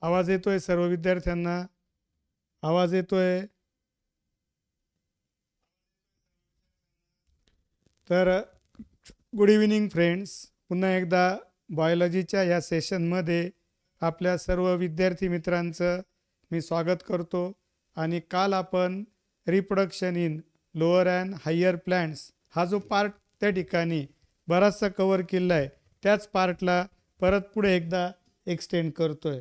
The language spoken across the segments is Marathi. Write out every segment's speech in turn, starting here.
आवाज येतोय सर्व विद्यार्थ्यांना? आवाज येतोय? तर गुड इव्हिनिंग फ्रेंड्स. पुन्हा एकदा बायोलॉजीच्या या सेशनमध्ये आपल्या सर्व विद्यार्थी मित्रांचं मी स्वागत करतो. आणि काल आपण reproduction in lower and higher plants हा जो पार्ट त्या ठिकाणी बराचसा कव्हर केला आहे, त्याच पार्टला परत पुढे एकदा एक्सटेंड करतोय.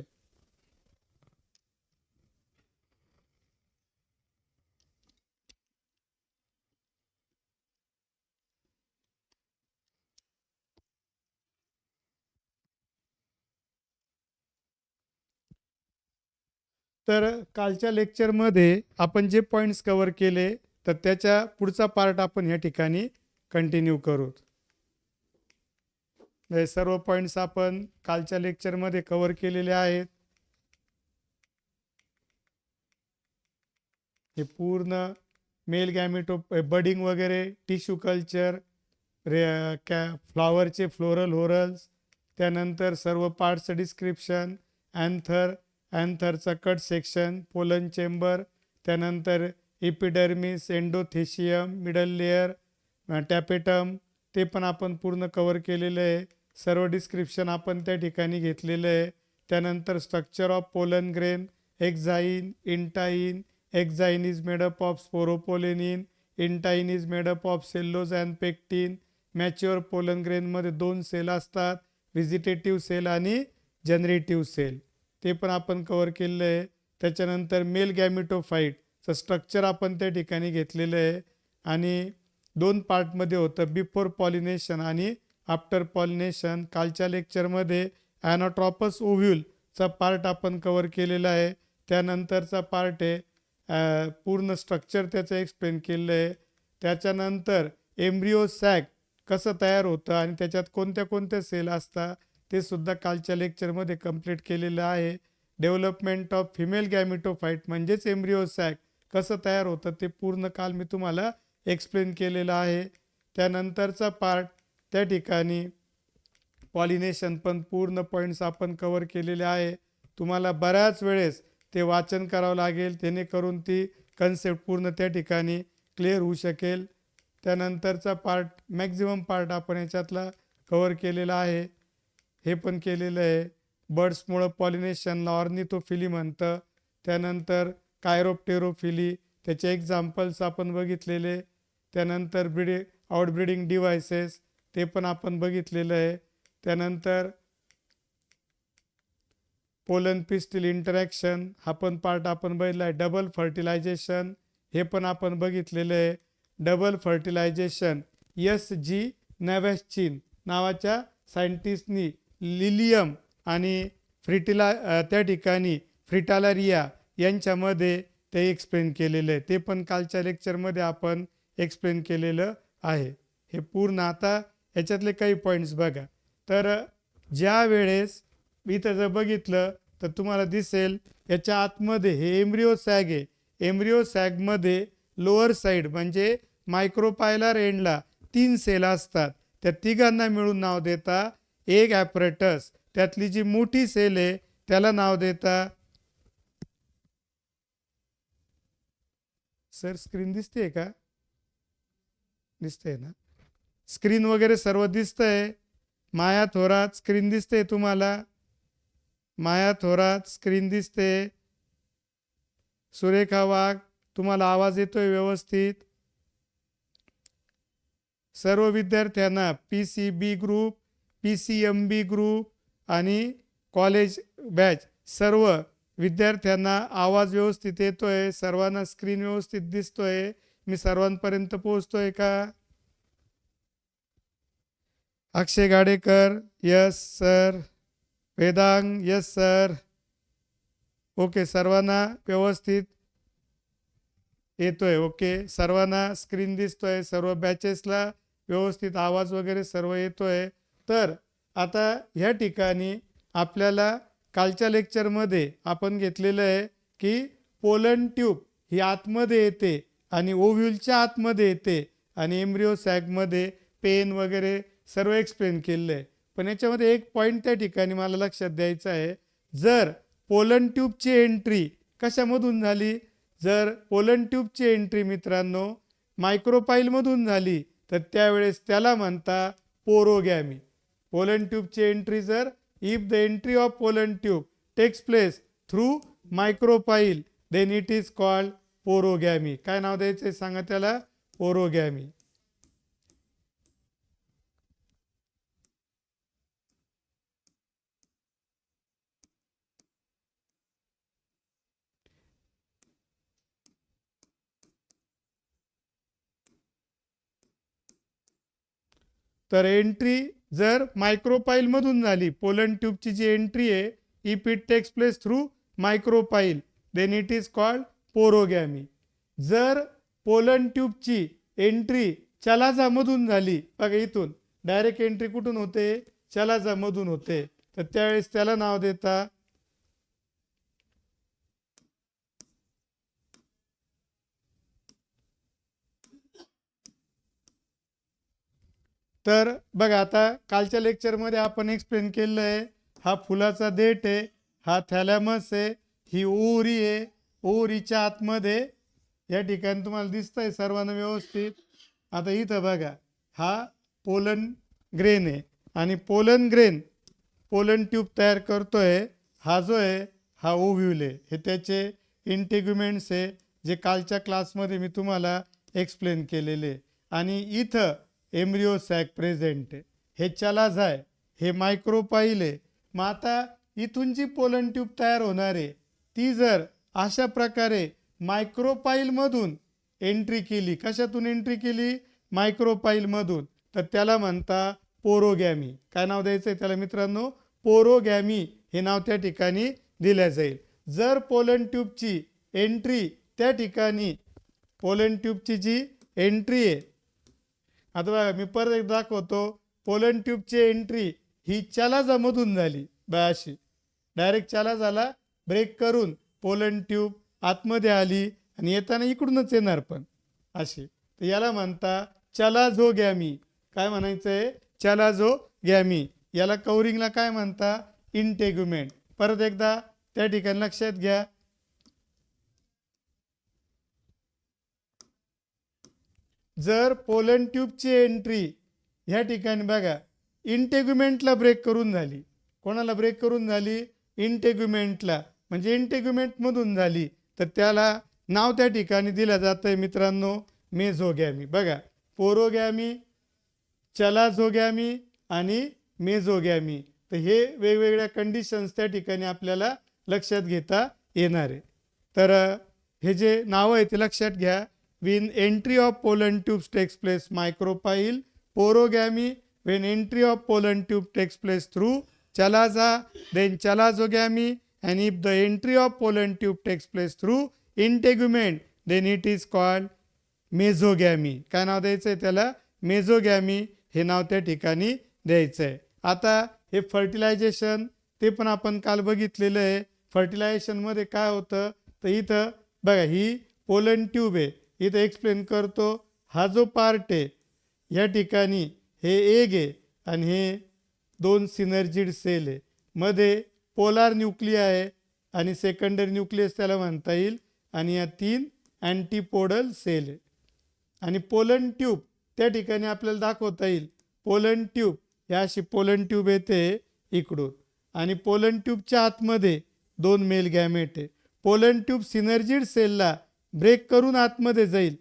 तर कालच्या लेक्चरमध्ये आपण जे पॉईंट्स कव्हर केले, तर त्याच्या पुढचा पार्ट आपण या ठिकाणी कंटिन्यू करू. हे सर्व पॉईंट्स आपण कालच्या लेक्चरमध्ये कव्हर केलेले आहेत. हे पूर्ण मेल गॅमेटो बडिंग वगैरे, टिश्यू कल्चर, फ्लॉवरचे फ्लोरल होरल्स, त्यानंतर सर्व पार्ट्सचं डिस्क्रिप्शन, अँथरचा कट सेक्शन, पोलन चेंबर, त्यानंतर epidermis, endothecium, middle layer, tapetum, ते पण आपण पूर्ण कव्हर केलेलं आहे. सर्व डिस्क्रिप्शन आपण त्या ठिकाणी घेतलेलं आहे. त्यानंतर structure of pollen grain, exine, intine. Exine is made up of sporopollenin, intine is made up of cellulose and pectin. Mature pollen ग्रेनमध्ये 2 सेल असतात, व्हिजिटेटिव्ह सेल आणि जनरेटिव्ह सेल, ते पण आपण कव्हर केलेलं आहे. त्याच्यानंतर मेल गॅमिटोफाईटचं स्ट्रक्चर आपण त्या ठिकाणी घेतलेलं आहे. आणि 2 पार्टमध्ये होतं, बिफोर पॉलिनेशन आणि आफ्टर पॉलिनेशन. कालच्या लेक्चरमध्ये ॲनाट्रॉपस ओव्ह्यूलचा पार्ट आपण कव्हर केलेला आहे. त्यानंतरचा पार्ट आहे पूर्ण स्ट्रक्चर त्याचं एक्सप्लेन केलेलं आहे. त्याच्यानंतर एम्ब्रिओ सॅक कसं तयार होतं आणि त्याच्यात कोणत्या कोणत्या सेल असतात ते सुद्धा कालच्या लेक्चरमध्ये कंप्लीट केलेलं आहे. डेव्हलपमेंट ऑफ फिमेल गॅमिटोफाईट म्हणजेच एम्ब्रिओ सॅक कसं तयार होतं ते पूर्ण काल मी तुम्हाला एक्सप्लेन केलेलं आहे. त्यानंतरचा पार्ट त्या ठिकाणी पॉलिनेशन पण पूर्ण पॉईंट्स आपण कव्हर केलेले आहे. तुम्हाला बऱ्याच वेळेस ते वाचन करावं लागेल, जेणेकरून ती कन्सेप्ट पूर्ण त्या ठिकाणी क्लिअर होऊ शकेल. त्यानंतरचा पार्ट मॅक्झिमम पार्ट आपण याच्यातला कव्हर केलेला आहे, हे पण केलेलं आहे. बर्ड्समुळं पॉलिनेशनला ऑर्निथोफिली म्हणतं. त्यानंतर कायरोप्टेरोफिली, त्याचे एक्झाम्पल्स आपण बघितलेले. त्यानंतर आउटब्रीडिंग डिव्हायसेस, ते पण आपण बघितलेलं आहे. त्यानंतर पोलन पिस्टिल इंटरॅक्शन हा पण पार्ट आपण बघितला आहे. डबल फर्टिलायझेशन हे पण आपण बघितलेलं आहे. डबल फर्टिलायझेशन SG नॅव्हॅश्चिन नावाच्या सायंटिस्टनी लिलियम आणि त्या ठिकाणी फ्रिटालरिया यांच्यामध्ये ते एक्सप्लेन केलेलं आहे. ते पण कालच्या लेक्चरमध्ये आपण एक्सप्लेन केलेलं आहे. हे पूर्ण आता याच्यातले काही पॉईंट्स बघा. तर ज्या वेळेस इथं जर बघितलं तर तुम्हाला दिसेल याच्या आतमध्ये हे एम्ब्रिओ सॅग आहे. एम्ब्रिओ सॅगमध्ये लोअर साईड म्हणजे मायक्रोपायलर एंडला 3 सेल असतात. त्या तिघांना मिळून नाव देता एक ॲपरेटस. त्यातली जी मोठी सेल आहे त्याला नाव देता, सर स्क्रीन दिसते का? दिसते ना? स्क्रीन वगैरे सर्व दिसतंय. माया थोरात स्क्रीन दिसते तुम्हाला? माया थोरात स्क्रीन दिसते. सुरेखा वाघ, तुम्हाला आवाज येतोय व्यवस्थित? सर्व विद्यार्थ्यांना PCB ग्रुप, PCMB ग्रुप आणि कॉलेज बॅच सर्व विद्यार्थ्यांना आवाज व्यवस्थित येतोय? सर्वांना स्क्रीन व्यवस्थित दिसतोय? मी सर्वांपर्यंत पोहोचतोय का? अक्षय गाडेकर, यस सर. वेदांग, यस सर. ओके, सर्वांना व्यवस्थित येतोय? ओके, सर्वांना स्क्रीन दिसतोय? सर्व बॅचेसला व्यवस्थित आवाज वगैरे सर्व येतोय? तर आता ह्या ठिकाणी आपल्याला कालच्या लेक्चरमध्ये आपण घेतलेलं आहे की पोलन ट्यूब ही आतमध्ये येते आणि ओव्ह्यूलच्या आतमध्ये येते आणि एम्ब्रिओ सॅकमध्ये पेन वगैरे सर्व एक्सप्लेन केलेलं आहे. पण याच्यामध्ये एक पॉईंट त्या ठिकाणी मला लक्षात द्यायचा आहे. जर पोलन ट्यूबची एंट्री कशामधून झाली? जर पोलन ट्यूबची एंट्री मित्रांनो मायक्रोपाईलमधून झाली तर त्यावेळेस त्याला म्हणता पोरोगॅमी. पोलन ट्यूबची एंट्री जर if the entry of pollen tube takes place through micropyle then it is called porogamy. काय नाव द्यायचं सांगा त्याला? पोरोगॅमी. तर एंट्री जर मायक्रोपाईल मधून झाली, पोलन ट्यूबची जी एंट्री आहे if it takes place through micropyle then it is called porogamy. जर पोलन ट्यूबची एंट्री चलाजामधून झाली, बघा इथून डायरेक्ट एंट्री कुठून होते? चलाजामधून होते, तर त्यावेळेस त्याला नाव देता तर बघा आता कालच्या लेक्चरमध्ये आपण एक्सप्लेन केलेलं आहे, हा फुलाचा देठ आहे, हा थॅलॅमस आहे, ही ओरी आहे. ओरीच्या आतमध्ये या ठिकाणी तुम्हाला दिसतंय सर्वांना व्यवस्थित. आता इथं बघा हा पोलन ग्रेन आहे आणि पोलन ग्रेन पोलन ट्यूब तयार करतोय. हा जो आहे हा ओव्ह्यूल आहे. हे त्याचे इंटेग्युमेंट्स आहे जे कालच्या क्लासमध्ये मी तुम्हाला एक्सप्लेन केलेले. आणि इथं एम्ब्रिओ सॅक प्रेझेंट आहे. हे चलाज आहे, हे मायक्रोपाईल आहे. मग आता इथून जी पोलन ट्यूब तयार होणार आहे ती जर अशा प्रकारे मायक्रोपाईलमधून एंट्री केली, कशातून एंट्री केली? मायक्रोपाईलमधून, तर त्याला म्हणता पोरोगॅमी. काय नाव द्यायचं आहे त्याला मित्रांनो? पोरोगॅमी हे नाव त्या ठिकाणी दिलं जाईल. जर पोलन ट्यूबची एंट्री त्या ठिकाणी पोलन ट्यूबची जी एंट्री आहे, आता बघा मी परत एक दाखवतो. पोलन ट्यूबची एंट्री ही चलाजामधून झाली, अशी डायरेक्ट चलाजाला ब्रेक करून पोलन ट्यूब आतमध्ये आली आणि येताना इकडूनच येणार पण अशी, तर याला म्हणता चलाझोगॅमी. काय म्हणायचं आहे? चलाझोगॅमी. याला कवरिंगला काय म्हणता? इंटेग्युमेंट. परत एकदा त्या ठिकाणी लक्षात घ्या, जर पोलन ट्यूबची एंट्री ह्या ठिकाणी बघा इंटेग्युमेंटला ब्रेक करून झाली. कोणाला ब्रेक करून झाली? इंटेग्युमेंटला, म्हणजे इंटेग्युमेंटमधून झाली, तर त्याला नाव त्या ठिकाणी दिलं जातं आहे मित्रांनो मेझोगॅमी. बघा पोरोगॅमी, चलाझोगॅमी आणि मेझोगॅमी. तर हे वेगवेगळ्या कंडिशन्स त्या ठिकाणी आपल्याला लक्षात घेता येणार आहे. तर हे जे नावं आहे ते लक्षात घ्या. When entry of pollen tubes takes place micropyle, porogamy. When entry of pollen tube takes place through chalaza, then chalazogamy. And if the entry of pollen tube takes place through integument, then it is called मेझोगॅमी. काय नाव द्यायचं आहे त्याला? मेझोगॅमी हे नाव त्या ठिकाणी द्यायचं आहे. आता हे फर्टिलायझेशन ते पण आपण काल बघितलेलं आहे. फर्टिलायझेशनमध्ये काय होतं, तर इथं बघा ही पोलन ट्यूब आहे, इथं एक्सप्लेन करतो. हा जो पार्ट आहे या ठिकाणी हे एग आहे आणि हे दोन सिनर्जिड सेल आहे. मध्ये पोलार न्यूक्लिया आहे आणि सेकंडरी न्यूक्लियस त्याला म्हणता येईल. आणि या 3 अँटीपोडल सेल आहे. आणि पोलन ट्यूब त्या ठिकाणी आपल्याला दाखवता येईल. पोलन ट्यूब या अशी पोलन ट्यूब येते इकडून आणि पोलन ट्यूबच्या आतमध्ये 2 मेल गॅमेट आहे. पोलन ट्यूब सिनर्जिड सेलला ब्रेक करून आतमध्ये जाईल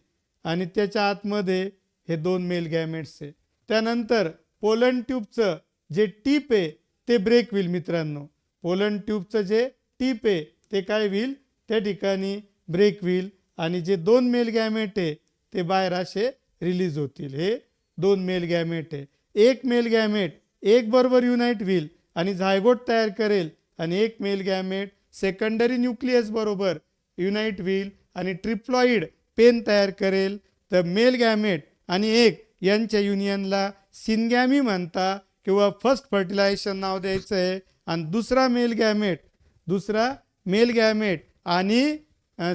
आणि त्याच्या आतमध्ये हे 2 मेल गॅमेट्स आहे. त्यानंतर पोलन ट्यूबचं जे टीप आहे ते ब्रेक होईल मित्रांनो. पोलन ट्यूबचं जे टीप आहे ते काय होईल? त्या ठिकाणी ब्रेक होईल आणि जे 2 मेल गॅमेट आहे ते बाहेर असे रिलीज होतील. हे 2 मेल गॅमेट आहे. एक मेल गॅमेट एक बरोबर युनाईट होईल आणि झायगोट तयार करेल आणि एक मेल गॅमेट सेकंडरी न्यूक्लियस बरोबर युनाईट होईल आणि ट्रिप्लॉइड पेन तयार करेल. तर मेल गॅमेट आणि एक यांच्या युनियनला सिनगॅमी म्हणता किंवा फर्स्ट फर्टिलायझेशन नाव द्यायचं आहे. आणि दुसरा मेल गॅमेट आणि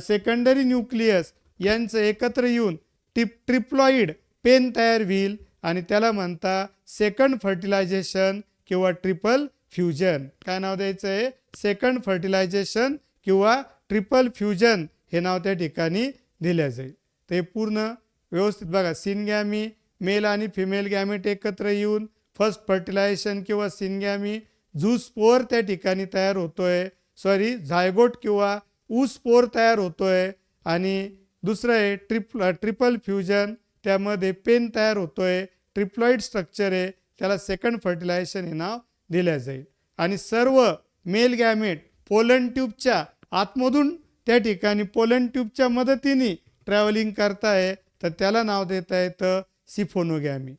सेकंडरी न्यूक्लियस यांचं एकत्र येऊन ट्रिप्लॉइड पेन तयार होईल आणि त्याला म्हणता सेकंड फर्टिलायझेशन किंवा ट्रिपल फ्युजन. काय नाव द्यायचं आहे? सेकंड फर्टिलायझेशन किंवा ट्रिपल फ्युजन हे नाव त्या ठिकाणी दिल्या जाईल. ते पूर्ण व्यवस्थित बघा. सिनगॅमी मेल आणि फिमेल गॅमेट एकत्र येऊन फर्स्ट फर्टिलायझेशन किंवा सिनगॅमी झूस्पोर त्या ठिकाणी तयार होतोय, झायगोट किंवा ऊस्पोर तयार होतोय. आणि दुसरं आहे ट्रिपल फ्युजन, त्यामध्ये पेन तयार होतोय, ट्रिप्लॉइड स्ट्रक्चर आहे, त्याला सेकंड फर्टिलायझेशन हे नाव दिल्या जाईल. आणि सर्व मेल गॅमेट पोलन ट्यूबच्या आतमधून त्या ठिकाणी पोलन ट्यूबच्या मदतीने ट्रॅव्हलिंग करताय, तर त्याला नाव देता येतं siphonogamy.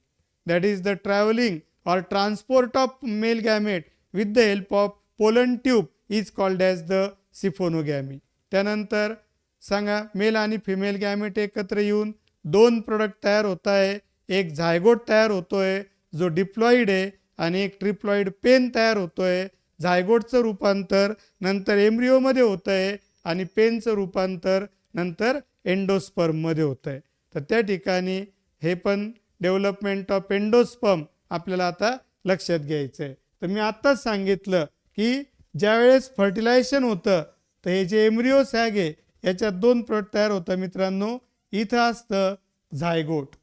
That is the travelling or transport of male gamete with the help of pollen tube is called as the siphonogamy. त्यानंतर सांगा, मेल आणि फिमेल गॅमेट एकत्र येऊन दोन प्रोडक्ट तयार होत आहे. एक झायगोट तयार होतोय जो डिप्लॉइड आहे आणि एक ट्रिप्लॉइड पेन तयार होतोय. झायगोटचं रूपांतर नंतर एम्ब्रिओमध्ये होत आहे आणि पेनचं रूपांतर नंतर एंडोस्पर्ममध्ये होत आहे. तर त्या ठिकाणी हे पण डेव्हलपमेंट ऑफ एंडोस्पर्म आपल्याला आता लक्षात घ्यायचं आहे. तर मी आत्ताच सांगितलं की ज्यावेळेस फर्टिलायझेशन होतं तर हे जे एम्ब्रिओ सॅग आहे याच्यात दोन प्रोडक्ट तयार होतं मित्रांनो. इथं असतं झायगोट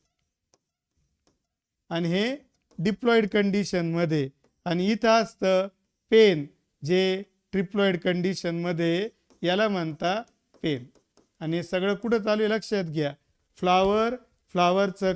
आणि हे डिप्लॉइड कंडिशनमध्ये, आणि इथं असतं पेन जे ट्रिप्लॉइड कंडिशनमध्ये, याला म्हणता पेन. आणि हे सगळं कुठं चालू आहे लक्षात घ्या. फ्लावरचं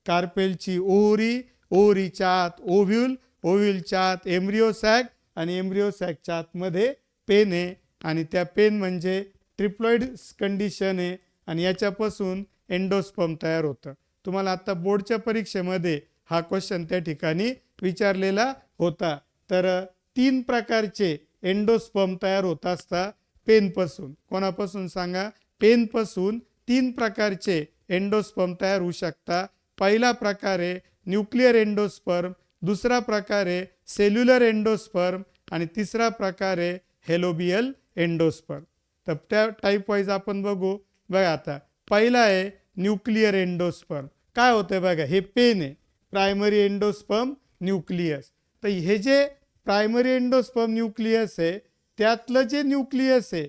कार्पेलची ओव्हरी, ओव्हरीच्या आत ओव्ह्यूल, ओव्ह्यूलच्या आत एम्ब्रिओ सॅक आणि एम्ब्रिओ सॅकच्या आतमध्ये पेन आहे. आणि त्या पेन म्हणजे ट्रिप्लॉइड कंडिशन आहे आणि याच्यापासून एंडोस्पर्म तयार होतं. तुम्हाला आता बोर्डच्या परीक्षेमध्ये हा क्वेश्चन त्या ठिकाणी विचारलेला होता. तर 3 प्रकारचे एंडोस्पर्म तयार होत असतात पेनपासून. कोणापासून सांगा? पेनपासून 3 प्रकारचे एंडोस्पर्म तयार होऊ शकतात. पहिला प्रकार आहे न्यूक्लियर एंडोस्पर्म, दुसरा प्रकार आहे सेल्युलर एंडोस्पर्म आणि तिसरा प्रकार आहे हेलोबियल एंडोस्पर्म. तर त्या टाईप वाईज आपण बघू. बघा आता पहिला आहे न्यूक्लियर एंडोस्पर्म. काय होतं बघा, हे पेन आहे, प्रायमरी एंडोस्पर्म न्यूक्लियस. तर हे जे प्रायमरी एंडोस्पर्म न्यूक्लियस आहे त्यातलं जे न्यूक्लियस आहे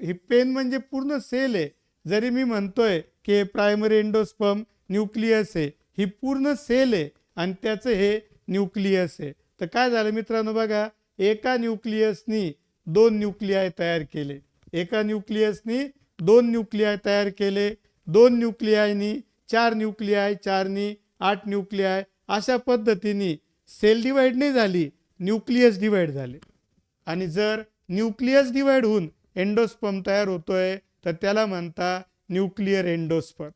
ही पेन म्हणजे पूर्ण सेल आहे. जरी मी म्हणतोय की प्रायमरी एंडोस्पर्म न्यूक्लियस आहे, ही पूर्ण सेल आहे आणि त्याचं हे न्यूक्लियस आहे. तर काय झालं मित्रांनो बघा, एका न्यूक्लियसनी 2 न्यूक्लियाय तयार केले, एका न्यूक्लियसनी 2 न्यूक्लियाय तयार केले, 2 न्यूक्लियायनी 4 न्यूक्लियाय, 4नी 8 न्यूक्लियाय, अशा पद्धतीने सेल डिवाइड नाही झाली, न्यूक्लियस डिवाइड झाले. आणि जर न्यूक्लियस डिवाइड होऊन एंडोस्पर्म तयार होतोय तर त्याला म्हणता न्यूक्लियर एंडोस्पर्म.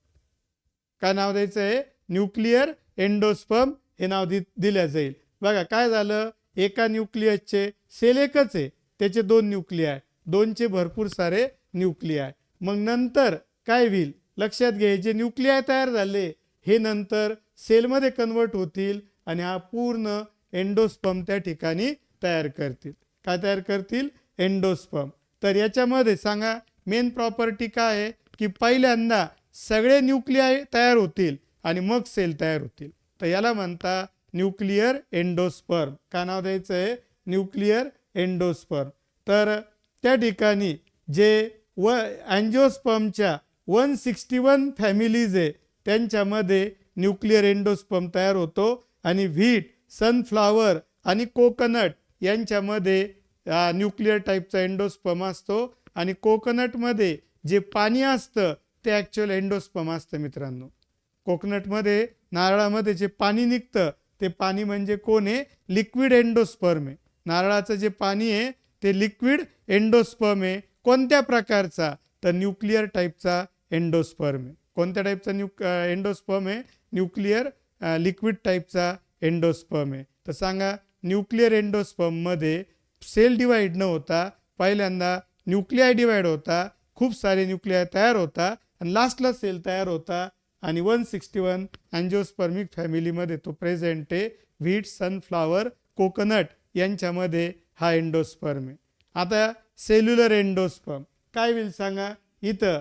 काय नाव द्यायचं आहे? न्यूक्लियर एंडोस्पर्म हे नाव दिल्या जाईल. बघा काय झालं, एका न्यूक्लियसचे सेल एकच आहे, त्याचे 2 न्यूक्लियाय, 2चे भरपूर सारे न्यूक्लियाय. मग नंतर काय होईल लक्षात घ्या, जे न्यूक्लियाय तयार झाले हे नंतर सेलमध्ये कन्वर्ट होतील आणि हा पूर्ण एंडोस्पर्म त्या ठिकाणी तयार करतील. काय तयार करतील? एंडोस्पर्म. तर याच्यामध्ये सांगा मेन प्रॉपर्टी काय आहे की पहिल्यांदा सगळे न्यूक्लियाय तयार होतील आणि मग सेल तयार होतील. तर याला म्हणता न्यूक्लियर एंडोस्पर्म. काय नाव द्यायचं आहे? Nuclear endosperm. तर त्या ठिकाणी जे अँजिओस्पर्मच्या 161 फॅमिलीज आहे त्यांच्यामध्ये न्यूक्लियर एंडोस्पर्म तयार होतो. आणि व्हीट, सनफ्लावर आणि कोकोनट यांच्यामध्ये न्यूक्लियर टाईपचा एंडोस्पर्म असतो. आणि कोकोनटमध्ये जे पाणी असतं ते ॲक्च्युअल एंडोस्पर्म असतं मित्रांनो. कोकोनटमध्ये, नारळामध्ये जे पाणी निघतं ते पाणी म्हणजे कोण आहे? लिक्विड एंडोस्पर्म आहे. नारळाचं जे पाणी आहे ते लिक्विड एंडोस्पर्म आहे. कोणत्या प्रकारचा? तर न्यूक्लियर टाईपचा एंडोस्पर्म आहे. कोणत्या टाईपचा एंडोस्पर्म आहे? न्यूक्लियर लिक्विड टाईपचा एंडोस्पर्म आहे. तर सांगा न्यूक्लियर एंडोस्पर्ममध्ये सेल डिवाइड न होता पहिल्यांदा न्यूक्लियाय डिवाइड होता, खूप सारे न्यूक्लियाय तयार होता आणि लास्टला सेल तयार होता. आणि 161 अँजिओस्पर्मिक फॅमिलीमध्ये तो प्रेझेंट आहे. व्हीट, सनफ्लावर, कोकोनट यांच्यामध्ये हा एंडोस्पर्म आहे. आता सेल्युलर एंडोस्पर्म काय होईल सांगा. इथं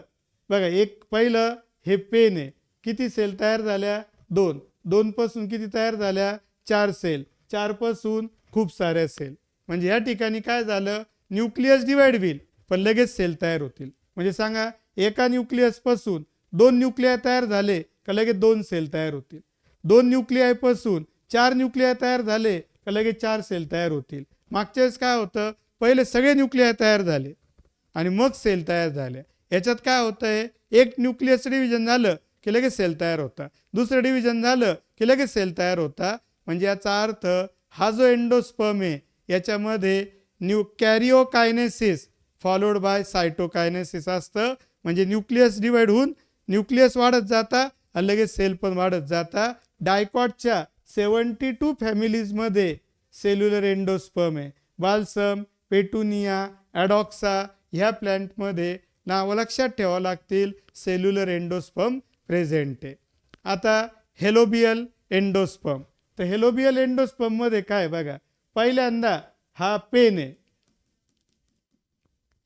बघा, एक पहिलं हे पेन आहे, किती सेल तयार झाल्या? 2. 2 पासून किती तयार झाल्या? 4 सेल. 4 पासून खूप साऱ्या सेल. म्हणजे या ठिकाणी काय झालं, न्यूक्लियस डिवाइड होईल पण लगेच सेल तयार होतील. म्हणजे सांगा, एका न्यूक्लियस पासून 2 न्यूक्लियाय तयार झाले का लगेच 2 सेल तयार होतील. 2 न्यूक्लियाय पासून 4 न्यूक्लियाय तयार झाले का लगेच 4 सेल तयार होतील. मागच्या वेळेस काय होतं, पहिले सगळे न्यूक्लियाय तयार झाले आणि मग सेल तयार झाले. याच्यात काय होतंय, एक न्यूक्लियस डिव्हिजन झालं की लगेच सेल तयार होता, दुसरं डिव्हिजन झालं की लगेच सेल तयार होता. म्हणजे याचा अर्थ हा जो एंडोस्पर्म आहे याच्यामध्ये कॅरिओकायनेसिस फॉलोड बाय सायटोकायनेसिस असतं. म्हणजे न्यूक्लियस डिवाइड होऊन न्यूक्लियस वाढत जाता आणि लगेच सेल पण वाढत जाता. डायकॉटच्या 72 फॅमिलीजमध्ये सेल्युलर एंडोस्पर्म आहे. बाल्सम, पेटुनिया, ॲडॉक्सा ह्या प्लॅन्टमध्ये नावं लक्षात ठेवावं लागतील, सेल्युलर एंडोस्पर्म प्रेझेंट आहे. आता हेलोबियल एंडोस्पर्म. तर हेलोबियल एंडोस्पर्ममध्ये काय बघा, पहिल्यांदा हा पेन आहे,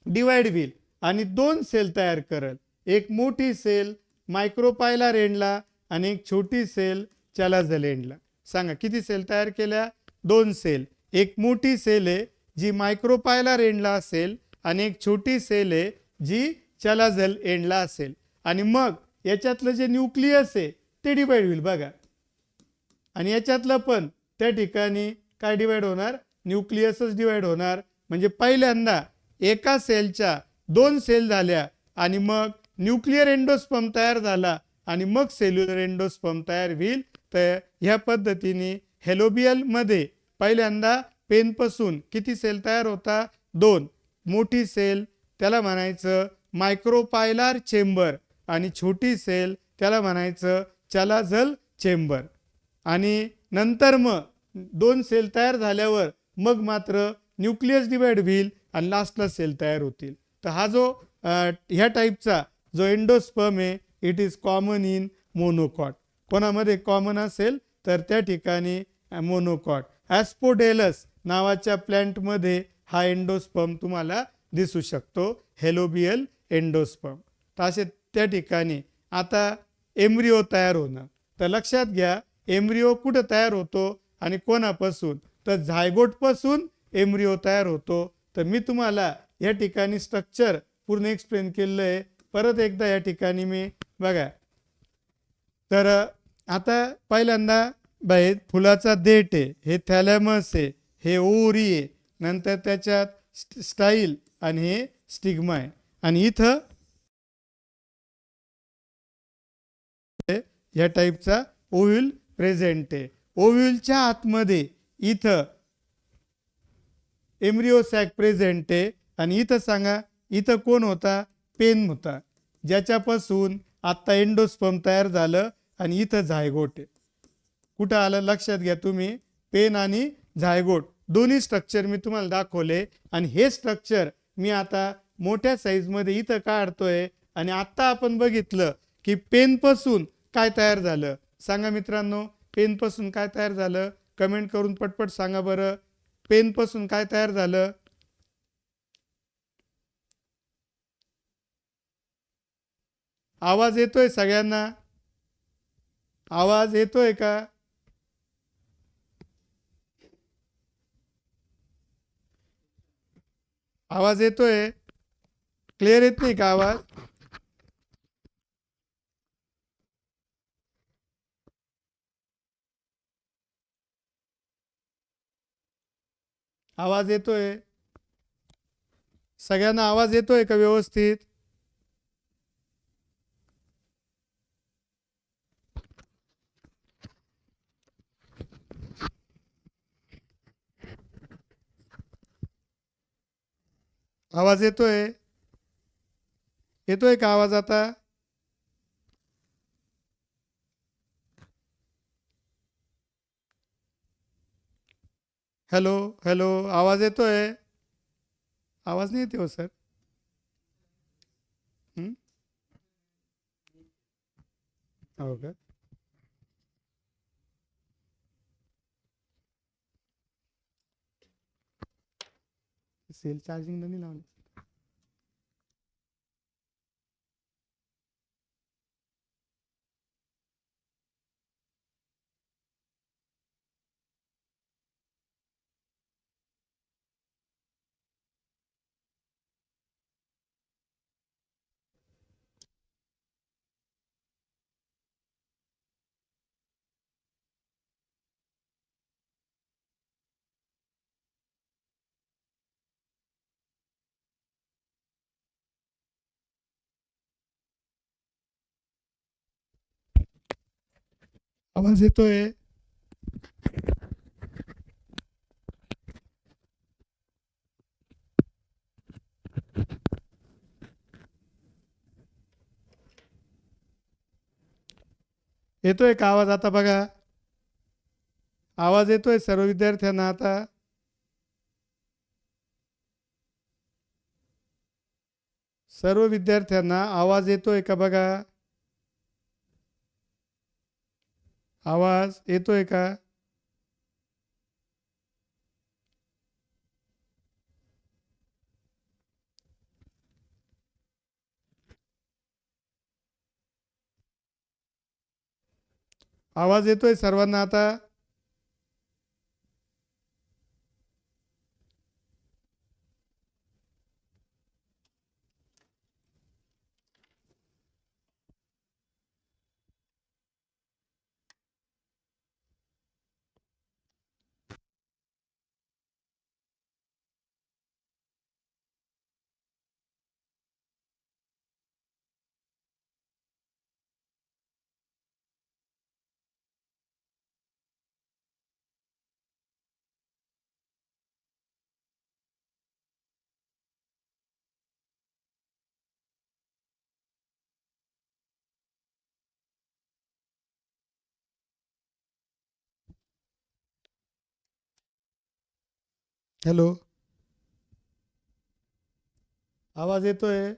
डिवाइड होईल आणि 2 सेल तयार करेल. एक मोठी सेल मायक्रोपायलर एंडला आणि एक छोटी सेल चॅलाझल एंडला. सांगा किती सेल तयार केल्या, 2 सेल. एक मोठी सेल आहे जी मायक्रोपायलर एंडला असेल आणि एक छोटी सेल आहे जी चॅलाझल एंडला असेल. आणि मग याच्यातलं जे न्यूक्लियस आहे ते डिवाइड होईल बघा, आणि याच्यातलं पण त्या ठिकाणी काय डिवाइड होणार, न्यूक्लियसच डिवाइड होणार. म्हणजे पहिल्यांदा एका सेलच्या 2 सेल झाल्या आणि मग न्यूक्लियर एंडोस्पर्म तयार झाला आणि मग सेल्युलर एंडोस्पर्म तयार होईल. तर ह्या पद्धतीने हेलोबियलमध्ये पहिल्यांदा पेनपासून किती सेल तयार होता, 2. मोठी सेल त्याला म्हणायचं मायक्रोपायलर चेंबर आणि छोटी सेल त्याला म्हणायचं चॅलाझल चेंबर. आणि नंतर मग 2 सेल तयार झाल्यावर मग मात्र न्यूक्लियस डिवाइड होईल आणि लास्टला सेल तयार होतील. तर हा जो ह्या टाईपचा जो एंडोस्पर्म आहे it is common in monocot. कोणामध्ये कॉमन असेल तर त्या ठिकाणी मोनोकॉट. ॲस्पोडेलस नावाच्या प्लॅन्टमध्ये हा एंडोस्पर्म तुम्हाला दिसू शकतो, हेलोबियल एंडोस्पर्म. तर असे त्या ठिकाणी आता एम्ब्रिओ तयार होणं. तर लक्षात घ्या, एम्ब्रिओ कुठं तयार होतो आणि कोणापासून, तर झायगोटपासून एम्ब्रिओ तयार होतो. तर मी तुम्हाला या ठिकाणी स्ट्रक्चर पूर्ण एक्सप्लेन केलेलं आहे. परत एकदा या ठिकाणी मी बघा, तर आता पहिल्यांदा बाहेर फुलाचा देठ आहे, हे थॅलॅमस आहे, हे ओरी आहे, नंतर त्याच्यात स्टाईल आणि हे स्टिग्मा आहे. आणि इथं या टाईपचा ओव्ह्यूल प्रेझेंट आहे. ओव्ह्यूलच्या आतमध्ये इथं एम्ब्रिओ सॅक प्रेझेंट आहे. आणि इथं सांगा, इथं कोण होता, पेन होता, ज्याच्यापासून आत्ता एंडोस्पर्म तयार झालं. आणि इथं झायगोट आहे. कुठं आलं लक्षात घ्या तुम्ही, पेन आणि झायगोट दोन्ही स्ट्रक्चर मी तुम्हाला दाखवले. आणि हे स्ट्रक्चर मी आता मोठ्या साईजमध्ये इथं काढतोय. आणि आत्ता आपण बघितलं की पेनपासून काय तयार झालं. सांगा मित्रांनो, पेनपासून काय तयार झालं, कमेंट करून पटपट सांगा बरं, पेनपासून काय तयार झालं. आवाज येतोय सगळ्यांना, आवाज येतोय का, आवाज येतोय, क्लिअर येत नाही का आवाज, आवाज येतोय सगळ्यांना, आवाज येतोय का व्यवस्थित. आवाज येतोय, येतोय का आवाज आता. हॅलो हॅलो, आवाज येतोय, आवाज नाही येते हो सर. हो का, सेल चार्जिंग नाही लावलं. आवाज येतोय? येतोय का आवाज? आता बघा, आवाज येतोय सर्व विद्यार्थ्यांना आता? सर्व विद्यार्थ्यांना आवाज येतोय का बघा? आवाज येतोय का? आवाज येतोय सर्वांना आता? हॅलो, आवाज येतोय?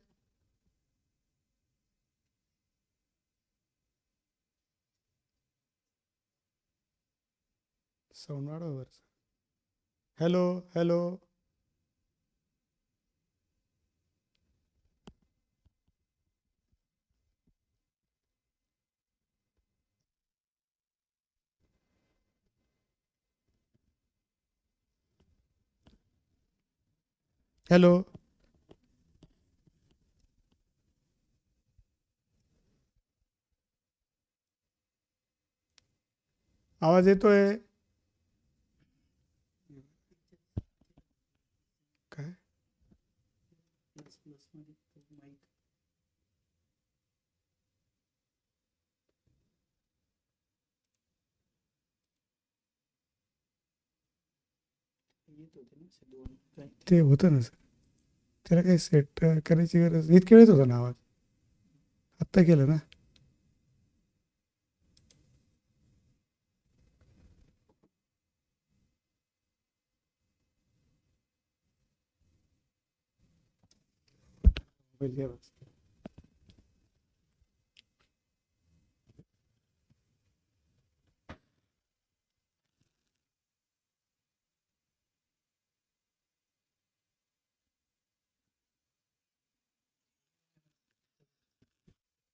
साऊंड वाढव. हॅलो हॅलो, हॅलो, आवाज येतोय? काय ते होतं ना सर, त्याला काही सेट करायची गरज इतक्या वेळेत होता ना आवाज? आत्ता केलं ना?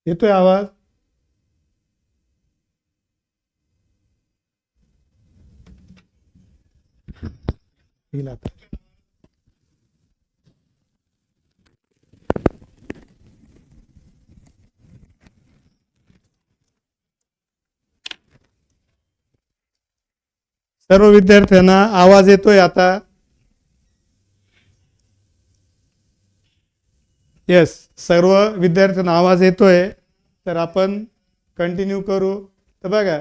येतोय आवाज? येईल आता. सर्व विद्यार्थ्यांना आवाज येतोय आता? येस, सर्व विद्यार्थ्यांना आवाज येतोय. तर आपण कंटिन्यू करू. तर बघा,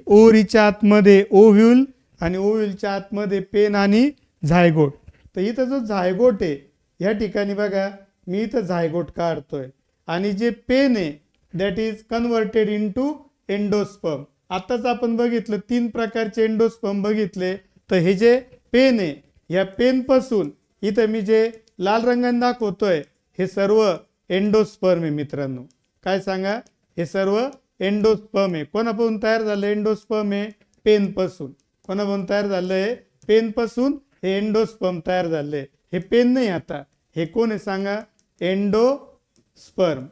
ओरीच्या आतमध्ये ओव्ह्यूल आणि ओव्ह्यूलच्या आतमध्ये पेन आणि झायगोट. तर इथं जो झायगोट आहे या ठिकाणी बघा, मी इथं झायगोट काढतोय आणि जे पेन आहे that is converted into endosperm. आताच आपण बघितलं 3 प्रकारचे एंडोस्पर्म बघितले. तर हे जे पेन आहे या पेन पासून इथं मी जे लाल रंगाने दाखवतोय हे सर्व एंडोस्पर्म आहे मित्रांनो. काय सांगा? हे सर्व एंडोस्पर्म आहे. कोणापासून तयार झालं एंडोस्पर्म? आहे पेन पासून. कोणापासून तयार झालंय? पेन पासून हे एंडोस्पर्म तयार झाले. हे पेन नाही, आता हे कोण आहे सांगा? एंडोस्पर्म.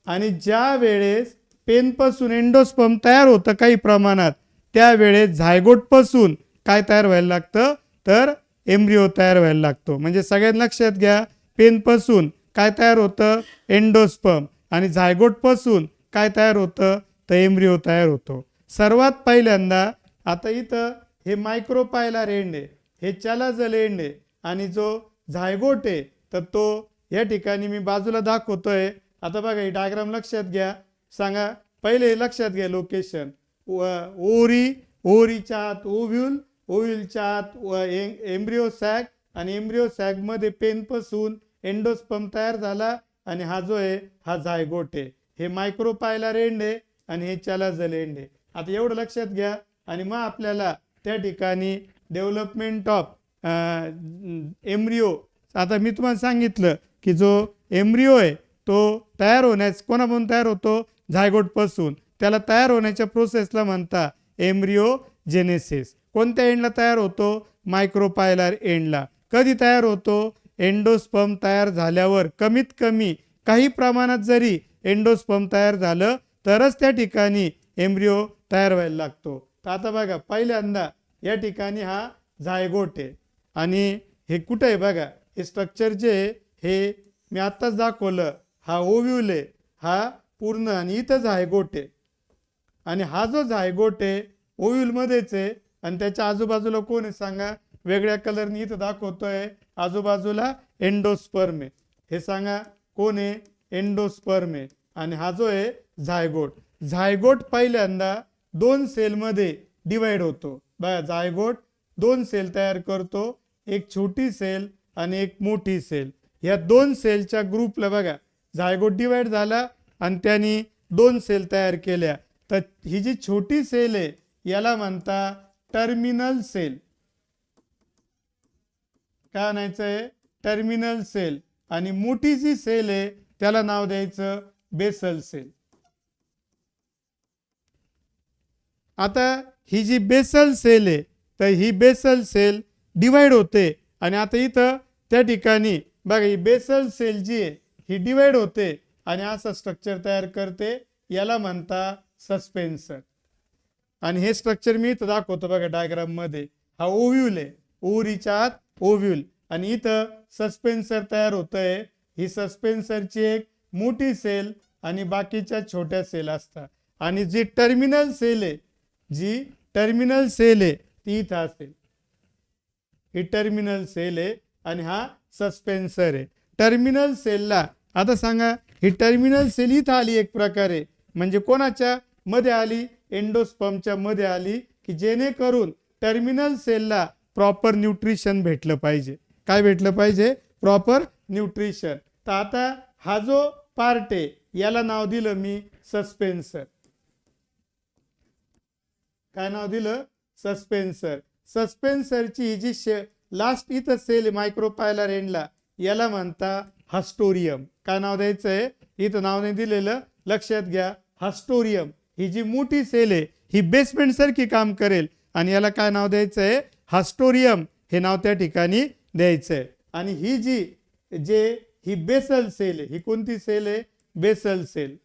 आणि ज्या वेळेस पेन पासून एंडोस्पर्म तयार होतं काही प्रमाणात, त्यावेळेस झायगोट पासून काय तयार व्हायला लागतं? तर एम्ब्रिओ तयार व्हायला लागतो. म्हणजे सगळ्यात लक्षात घ्या, पेन पासून काय तयार होतं? एंडोस्पर्म. आणि झायगोट पासून काय तयार होतं? तर एम्ब्रिओ तयार होतो. सर्वात पहिल्यांदा आता इथं हे मायक्रोपायलर एंड आहे, हे चॅलाझल एंड आहे आणि जो झायगोट आहे तर तो या ठिकाणी मी बाजूला दाखवतोय. आता बघा ही डायग्राम लक्षात घ्या. सांगा, पहिले लक्षात घ्या लोकेशन. ओरी, ओरीच्या आत ओव्ह्यूल, ओव्ह्यूलच्या आत एम्ब्रिओ सॅक आणि एम्ब्रिओ सॅक मध्ये पेनपासून एंडोस्पर्म तयार झाला आणि हा जो आहे हा झायगोट आहे. हे मायक्रोपायलर एंड आहे आणि हे चॅलाझल एंड आहे. आता एवढं लक्षात घ्या आणि मग आपल्याला त्या ठिकाणी डेव्हलपमेंट ऑफ एम्ब्रिओ, आता मी तुम्हाला सांगितलं की जो एम्ब्रिओ आहे तो तयार होण्यास कोणापासून तयार होतो, झायगोटपासून. त्याला तयार होण्याच्या प्रोसेसला म्हणता एम्ब्रिओ जेनेसिस. कोणत्या एंडला तयार होतो, मायक्रोपायलर एंडला. कधी तयार होतो, एंडोस्पर्म तयार झाल्यावर. कमीत कमी काही प्रमाणात जरी एंडोस्पर्म तयार झालं तरच त्या ठिकाणी एम्ब्रिओ तयार व्हायला लागतो. तर आता बघा पहिल्यांदा या ठिकाणी हा झायगोट आहे आणि हे कुठं आहे बघा, हे स्ट्रक्चर जे हे मी आत्ताच दाखवलं, हा ओव्ह्यूल आहे, हा पूर्ण, आणि इथं झायगोट आहे. आणि हा जो झायगोट आहे ओव्ह्यूलमध्येच आहे आणि त्याच्या आजूबाजूला कोण आहे सांगा, वेगळ्या कलरनी इथं दाखवतोय, आजूबाजूला एंडोस्पर्म आहे. हे सांगा कोण आहे, एंडोस्पर्म आहे. आणि हा जो आहे झायगोट. झायगोट पहिल्यांदा 2 सेलमध्ये डिवाइड होतो. बघा झायगोट 2 सेल तयार करतो, एक छोटी सेल आणि एक मोठी सेल. या 2 सेलच्या ग्रुपला बघा झायगोट डिवाइड झाला आणि त्यांनी 2 सेल तयार केल्या. तर ही जी छोटी सेल आहे याला म्हणता टर्मिनल सेल. काय म्हणायचं आहे, टर्मिनल सेल. आणि मोठी जी सेल आहे त्याला नाव द्यायचं बेसल सेल. आता ही जी बेसल सेल आहे तर ही बेसल सेल डिवाइड होते आणि आता इथं त्या ठिकाणी बघा ही बेसल सेल जी आहे ही डिवाइड होते आणि असं स्ट्रक्चर तयार करते, याला म्हणता सस्पेन्सर. आणि हे स्ट्रक्चर मी इथं दाखवतो बघा डायग्राम मध्ये. हा ओव्ह्यूल आहे, ओव्हरीच्या आत ओव्ह्यूल, आणि इथं सस्पेन्सर तयार होतंय. ही सस्पेन्सरची एक मोठी सेल आणि बाकीच्या छोट्या सेल असतात. आणि जी टर्मिनल सेल आहे, जी टर्मिनल सेल आहे ती इथं असेल. ही टर्मिनल सेल आहे आणि हा सस्पेन्सर आहे. टर्मिनल सेलला आता सांगा, ही टर्मिनल सेल इथं आली एक प्रकारे, म्हणजे कोणाच्या मध्ये आली, एंडोस्पर्मच्या मध्ये आली, की जेणेकरून टर्मिनल सेलला प्रॉपर न्यूट्रिशन भेटलं पाहिजे. काय भेटलं पाहिजे, प्रॉपर न्यूट्रिशन. तर आता हा जो पार्ट आहे याला नाव दिलं मी सस्पेन्सर. काय नाव दिलं, सस्पेन्सर. सस्पेन्सरची ही जी लास्ट इथं सेल मायक्रोपायलर एंडला याला म्हणता हास्टोरियम. काय नाव द्यायचंय, इथं नाव नाही दिलेलं, लक्षात घ्या. हास्टोरियम ही जी मोठी सेल आहे ही बेसमेंट सारखी काम करेल आणि याला काय नाव द्यायचंय, हास्टोरियम हे नाव त्या ठिकाणी द्यायचंय. आणि ही ही बेसल सेल आहे, ही कोणती सेल आहे, बेसल सेल,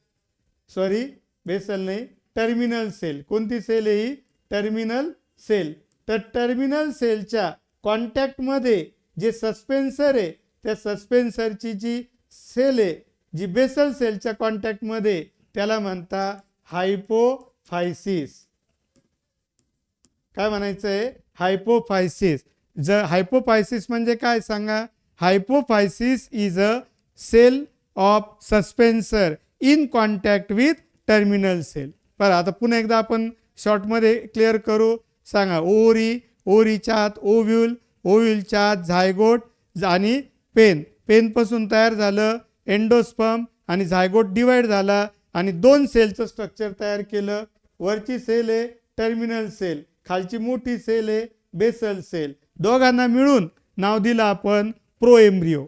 सॉरी बेसल नाही, टर्मिनल सेल. कोणती सेल आहे ही, टर्मिनल सेल. तर टर्मिनल सेलच्या कॉन्टॅक्टमध्ये जे सस्पेन्सर आहे त्या सस्पेन्सरची जी सेल आहे जी बेसल सेलच्या कॉन्टॅक्टमध्ये, त्याला म्हणता हायपोफायसिस. काय म्हणायचं आहे, हायपोफायसिस. हायपोफायसिस म्हणजे काय सांगा, hypophysis is a cell of suspensor in contact with terminal cell. बरं आता पुन्हा एकदा आपण शॉर्टमध्ये क्लिअर करू. सांगा, ओरी, ओरीच्या आत ओव्ह्यूल, ओव्ह्यूलच्या आत झायगोट आणि पेन, पेनपासून तयार झालं एंडोस्पर्म आणि झायगोट डिवाइड झाला आणि 2 सेलचं स्ट्रक्चर तयार केलं. वरची सेल आहे टर्मिनल सेल, खालची मोठी सेल आहे बेसल सेल. दोघांना मिळून नाव दिलं आपण प्रोएम्ब्रिओ.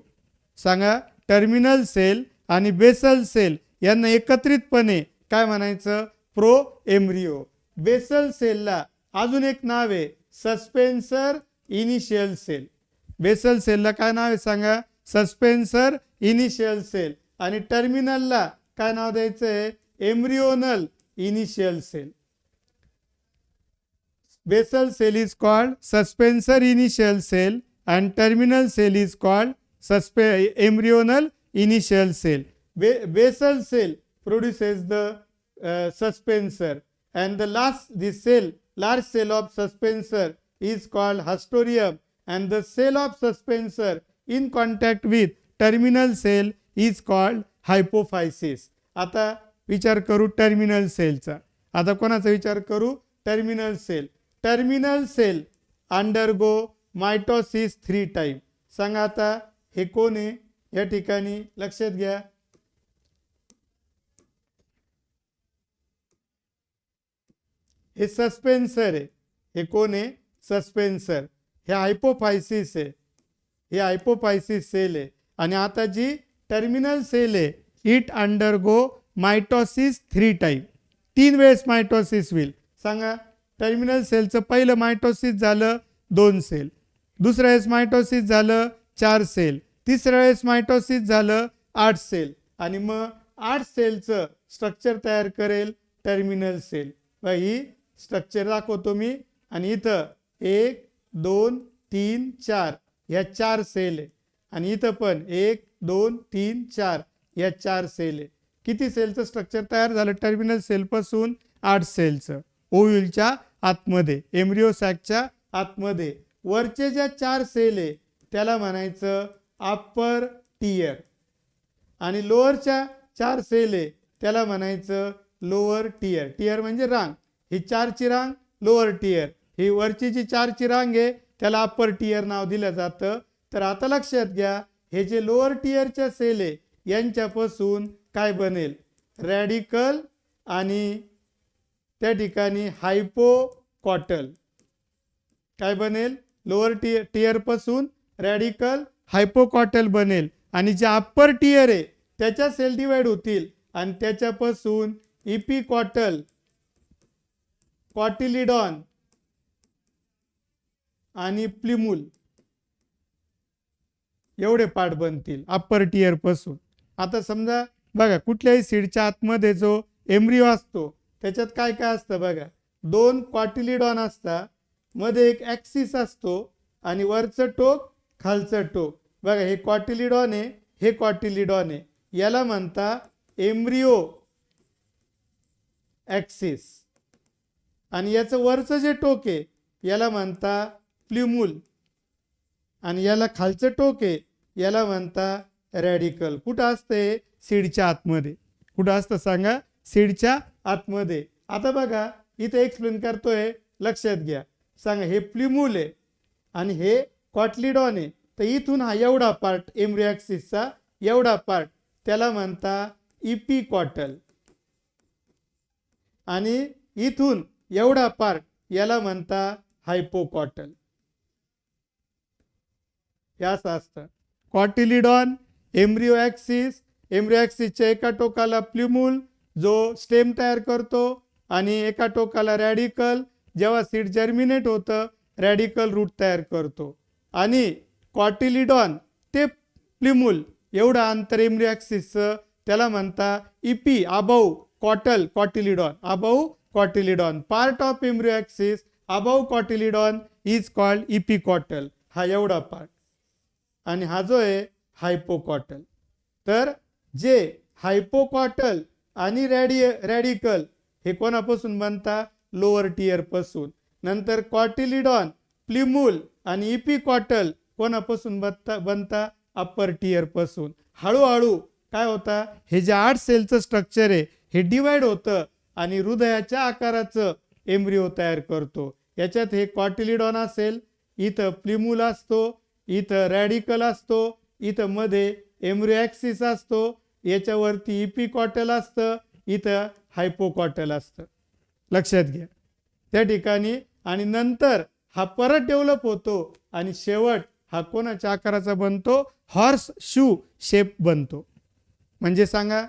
सांगा, टर्मिनल सेल आणि बेसल सेल यांना एकत्रितपणे काय म्हणायचं, प्रोएम्ब्रिओ. बेसल सेलला अजून एक नाव आहे सस्पेन्सर इनिशियल सेल. बेसल सेलला काय नाव आहे सांगा, सस्पेन्सर इनिशियल सेल. आणि टर्मिनलला काय नाव द्यायचं आहे, embryonal initial cell. Basal cell is called suspensor initial cell and terminal cell is called embryonal initial cell. Basal cell produces the suspensor and the large cell of suspensor is called haustorium and the cell of suspensor in contact with terminal cell is called hypophysis. आता विचार करू टर्मिनल सेलचा. आता कोणाचा विचार करू? Terminal cell. Terminal cell undergo mitosis 3 time. सांगा आता हे कोण आहे? या ठिकाणी लक्षात घ्या, हे सस्पेन्सर आहे. हे कोण आहे? सस्पेन्सर. हे हायपोफायसिस आहे. हे हायपोफायसिस सेल आहे. आणि आता जी टर्मिनल सेल आहे, इट अंडरगो मायटोसिस 3 टाइम. 3 वेळेस मायटोसिस होईल. सांगा, टर्मिनल सेलचं पहिलं मायटोसिस झालं 2 सेल, दुसऱ्या वेळेस मायटोसिस झालं 4 सेल, तिसऱ्या वेळेस मायटोसिस झालं 8 सेल, आणि मग 8 सेलचं स्ट्रक्चर तयार करेल टर्मिनल सेल. ही स्ट्रक्चर दाखवतो मी. आणि इथं 1 2 3 4 या 4 सेल आहे. आणि इथं पण 1 2 3 4 या 4 सेल आहे. किती सेलचं स्ट्रक्चर तयार झालं टर्मिनल सेलपासून? 8 सेलचं. ओव्ह्यूलच्या आतमध्ये, एम्ब्रिओ सॅकच्या आतमध्ये वरचे ज्या 4 सेल आहे त्याला म्हणायचं अप्पर टियर, आणि लोअरच्या 4 सेल आहे त्याला म्हणायचं लोअर टियर. टियर म्हणजे रांग. ही 4ची रांग लोअर टियर, ही वरची जी 4ची रांग आहे त्याला अप्पर टियर नाव दिलं जातं. तर आता लक्षात घ्या, हे जे लोअर टियरच्या सेल आहे यांच्यापासून काय बनेल? रॅडिकल आणि त्या ठिकाणी हायपोकॉटल. काय बनेल? लोअर टियर पासून रॅडिकल हायपोकॉटल बनेल. आणि जे अप्पर टियर आहे त्याच्या सेल डिवाइड होतील आणि त्याच्यापासून इपिकॉटल, कॉटिलिडॉन आणि प्लिमूल एवढे पार्ट बनतील अप्पर टियर पासून. आता समजा बघा, कुठल्याही सीडच्या आतमध्ये जो एम्ब्रिओ असतो त्याच्यात काय काय असतं बघा. 2 कॉटिलिडॉन असतात, मध्ये एक ॲक्सिस असतो आणि वरचं टोक खालचं टोक. बघा, हे कॉटिलिडॉन आहे, हे कॉटिलिडॉन आहे. याला म्हणता एम्ब्रिओ ॲक्सिस. आणि याचं वरचं जे टोक आहे याला म्हणता प्लिमूल, आणि याला खालचं टोक आहे याला म्हणता रॅडिकल. कुठं असते? सीडच्या आतमध्ये. कुठं असतं सांगा? सीडच्या आतमध्ये. आता बघा, इथे एक्सप्लेन करतोय, लक्षात घ्या. सांगा, हे प्लिमूल आहे आणि हे कॉटलिडॉन आहे. तर इथून हा एवढा पार्ट एम्ब्रिओ ॲक्सिसचा एवढा पार्ट त्याला म्हणता इपिकॉटल, आणि इथून एवढा पार्ट याला म्हणता हायपोकॉटल. हे असं असतं. कॉटिलिडॉन, एम्ब्रिओ ॲक्सिस, एम्ब्रिओ ॲक्सिसच्या एका टोकाला प्लिमूल जो स्टेम तयार करतो, आणि एका टोकाला रॅडिकल, जेव्हा सीड जर्मिनेट होतं रॅडिकल रूट तयार करतो. आणि कॉटिलिडॉन ते प्लिमूल एवढं अंतर एम्ब्रिओ ॲक्सिसचं त्याला म्हणता इपी, अबव कॉटल cotyledon, above cotyledon. Part of embryo axis above cotyledon is called epicotyl. हा एवढा पार्ट. आणि हा जो आहे हायपोकॉटल. तर जे हायपोकॉटल आणि रॅडिकल हे कोणापासून बनता? लोअर टियर पासून. नंतर कॉटिलिडॉन, प्लिमूल आणि इपिकॉटल कोणापासून बनता? अप्पर टियर पासून. हळूहळू काय होता? हे जे 8 सेलचं स्ट्रक्चर आहे हे डिवाइड होतं आणि हृदयाच्या आकाराचं एम्ब्रिओ तयार करतो. याच्यात हे कॉटिलिडॉन असेल, इथं प्लिमूल असतो, इथं रॅडिकल असतो, इथं मध्ये एम्ब्रिओ ॲक्सिस असतो, याच्यावरती इपिकॉटल असतं, इथं हायपोकॉटल असतं. लक्षात घ्या त्या ठिकाणी. आणि नंतर हा परत डेव्हलप होतो आणि शेवट हा कोणाच्या आकाराचा बनतो? हॉर्स शू शेप बनतो. म्हणजे सांगा,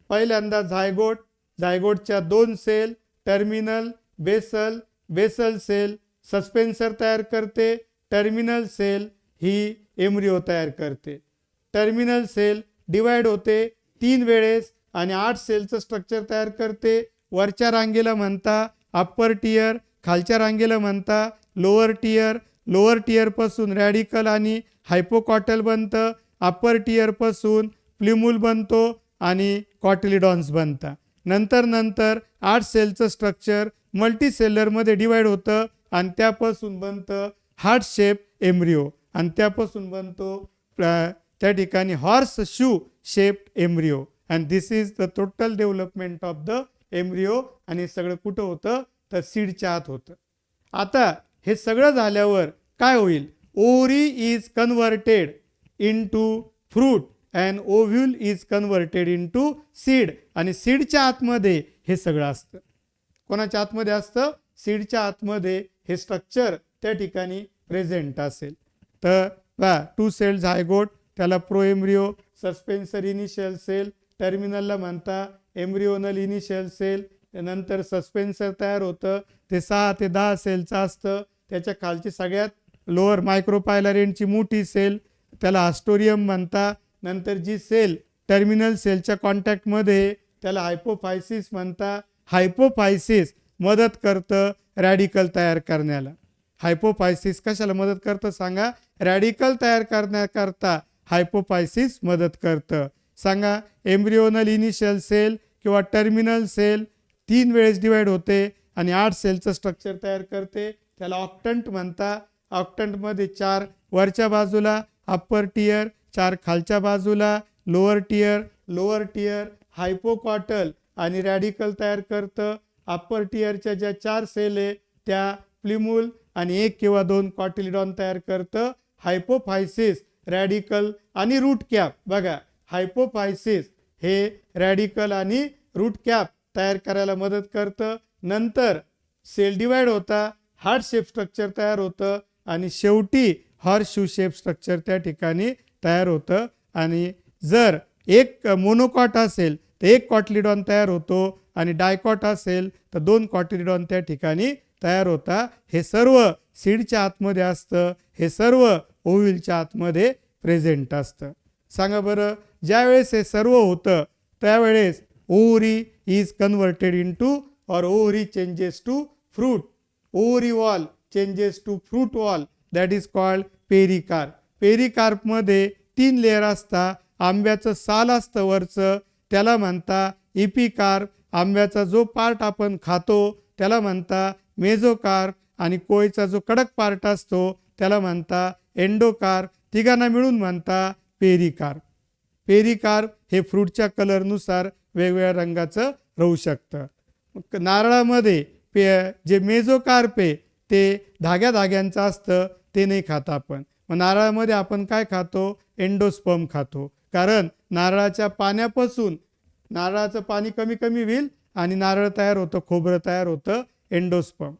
पहिल्यांदा झायगोट, झायगोटच्या 2 cell, terminal, basal, basal cell suspensor तयार करते. टर्मिनल सेल ही एम्ब्रिओ तयार करते. टर्मिनल सेल डिवाइड होते 3 वेळेस आणि 8 सेलचं स्ट्रक्चर तयार करते. वरच्या रांगेला म्हणता अप्पर टियर, खालच्या रांगेला म्हणता लोअर टियर. लोअर टियरपासून रॅडिकल आणि हायपोकॉटल बनतं. अप्पर टियरपासून प्लिमूल बनतो आणि कॉटिलिडॉन्स बनतात. नंतर 8 सेलचं स्ट्रक्चर मल्टीसेलरमध्ये डिवाइड होतं आणि त्यापासून बनतं हार्ट शेप एम्ब्रिओ, आणि त्यापासून बनतो त्या ठिकाणी horse shoe shaped embryo. And this is the total development of the embryo, आणि हे सगळं कुठं होतं तर सीडच्या आत होतं. आता हे सगळं झाल्यावर काय होईल, ovary is converted into fruit and ovule is converted into seed, आणि सीडच्या आतमध्ये हे सगळं असतं. कोणाच्या आतमध्ये असतं, सीडच्या आतमध्ये हे स्ट्रक्चर त्या ठिकाणी प्रेझेंट असेल. तर टू सेल झायगोट, त्याला प्रोएम्ब्रिओ, सस्पेन्सर इनिशियल सेल, टर्मिनलला म्हणता एम्ब्रिओनल इनिशियल सेल, नंतर सस्पेन्सर तयार होतं, ते 6 ते 10 सेलचं असतं. त्याच्या खालची सगळ्यात लोअर मायक्रोपायलरेंटची मोठी सेल, त्याला हास्टोरियम म्हणता. नंतर जी सेल टर्मिनल सेलच्या कॉन्टॅक्टमध्ये, त्याला हायपोफायसिस म्हणता. हायपोफायसिस मदत करतं रॅडिकल तयार करण्याला. हायपोफायसिस कशाला मदत करतं सांगा, रॅडिकल तयार करण्याकरता हायपोफायसिस मदत करतं. सांगा, एम्ब्रिओनल इनिशियल सेल किंवा टर्मिनल सेल 3 वेळेस डिवाइड होते आणि 8 सेलचं स्ट्रक्चर तयार करते, त्याला ऑक्टंट म्हणता. ऑक्टंटमध्ये 4 वरच्या बाजूला अप्पर टियर, 4 खालच्या बाजूला लोअर टियर. लोअर टियर हायपोकॉटल आणि रॅडिकल तयार करतं. अप्पर टियरच्या ज्या 4 सेल आहे त्या प्लिमूल आणि 1 किंवा 2 कॉटिलिडॉन तयार करतं. हायपोफायसिस रॅडिकल आणि रूट कॅप. बघा, हायपोफायसिस हे रॅडिकल आणि रूट कॅप तयार करायला मदत करतं. नंतर सेल डिवाइड होता, हार्ट शेप स्ट्रक्चर तयार होतं आणि शेवटी हॉर्स शू शेप स्ट्रक्चर त्या ठिकाणी तयार होतं. आणि जर एक मोनोकॉट असेल तर 1 कॉटिलिडॉन तयार होतो आणि डायकॉट असेल तर 2 कॉटिलिडॉन त्या ठिकाणी तयार होता. हे सर्व सीडच्या आतमध्ये असतं, हे सर्व ओव्ह्यूलच्या आतमध्ये प्रेझेंट असतं. सांगा बरं, ज्यावेळेस हे सर्व होतं त्यावेळेस ovary is converted into or ovary changes to fruit. Ovary wall changes to fruit wall, that is called pericarp. पेरिकार्पमध्ये 3 लेअर असतात. आंब्याचं साल असतं वरचं, त्याला म्हणता इपिकार्प. आंब्याचा जो पार्ट आपण खातो त्याला म्हणता मेझोकार्प, आणि कोयचा जो कडक पार्ट असतो त्याला म्हणता एंडोकार्प. तिघांना मिळून म्हणता पेरिकार्प. पेरिकार्प हे फ्रूटच्या कलरनुसार वेगवेगळ्या रंगाचं राहू शकतं. नारळामध्ये जे मेझोकार्प आहे ते धाग्या धाग्यांचं असतं, ते नाही खात आपण. मग नारळामध्ये आपण काय खातो, एंडोस्पर्म खातो, कारण नारळाच्या पाण्यापासून नारळाचं पाणी कमी कमी होईल आणि नारळ तयार होतं, खोबरं तयार होतं, एंडोस्पर्म.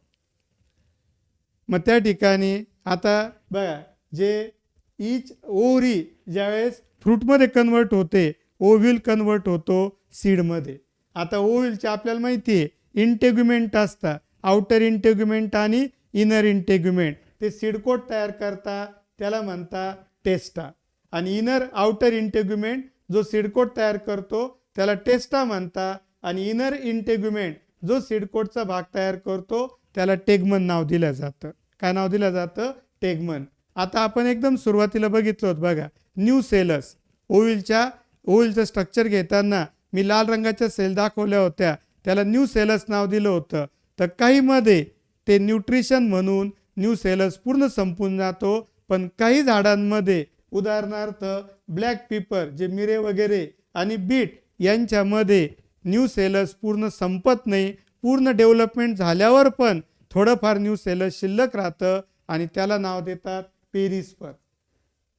मग त्या ठिकाणी आता बघा, जे ईच ओव्हरी ज्यावेळेस फ्रूटमध्ये कन्वर्ट होते, ओव्ह्यूल कन्वर्ट होतो सीडमध्ये. आता ओव्ह्यूलचे आपल्याला माहिती आहे इंटेग्युमेंट असतात, आउटर इंटेग्युमेंट आणि इनर इंटेग्युमेंट. ते सीडकोट तयार करता, त्याला म्हणता टेस्टा. आणि इनर आउटर इंटेग्युमेंट जो सीडकोट तयार करतो त्याला टेस्टा म्हणता, आणि इनर इंटेग्युमेंट जो सीडकोटचा भाग तयार करतो त्याला टेगमन नाव दिलं जातं. काय नाव दिलं जातं, टेगमन. आता आपण एकदम सुरुवातीला बघितलं होतं बघा, न्यू सेलस. ओव्ह्यूलचं स्ट्रक्चर घेताना मी लाल रंगाच्या सेल दाखवल्या होत्या, त्याला न्यू सेलस नाव दिलं होतं. तर काहीमध्ये ते न्यूट्रिशन म्हणून न्यू सेलस पूर्ण संपून जातो, पण काही झाडांमध्ये उदाहरणार्थ ब्लॅक पेपर जे मिरे वगैरे आणि बीट यांच्यामध्ये न्यू सेलस पूर्ण संपत नाही. पूर्ण डेव्हलपमेंट झाल्यावर पण थोडंफार न्यू सेलस शिल्लक राहतं आणि त्याला नाव देतात पेरिस्पर.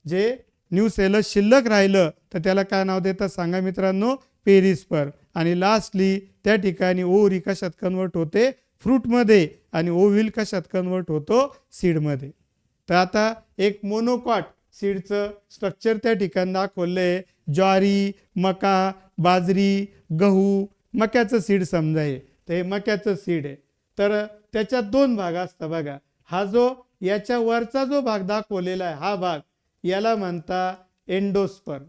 जे न्यू सेलस शिल्लक राहिलं तर त्याला काय नाव देतात सांगा मित्रांनो, पेरिस्पर. आणि लास्टली त्या ठिकाणी ओव्हरी कशात कन्वर्ट होते, फ्रूटमध्ये, आणि ओव्ह्यूल कशात कन्वर्ट होतो, सीडमध्ये. तर आता एक मोनोकॉट सीडचं स्ट्रक्चर त्या ठिकाणी दाखवलंय. ज्वारी, मका, बाजरी, गहू, मक्याचं सीड समजा आहे, तर हे मक्याचं सीड आहे. तर त्याच्यात 2 भाग असतात बघा. हा जो याच्या वरचा जो भाग दाखवलेला आहे हा भाग, याला म्हणता एंडोस्पर्म.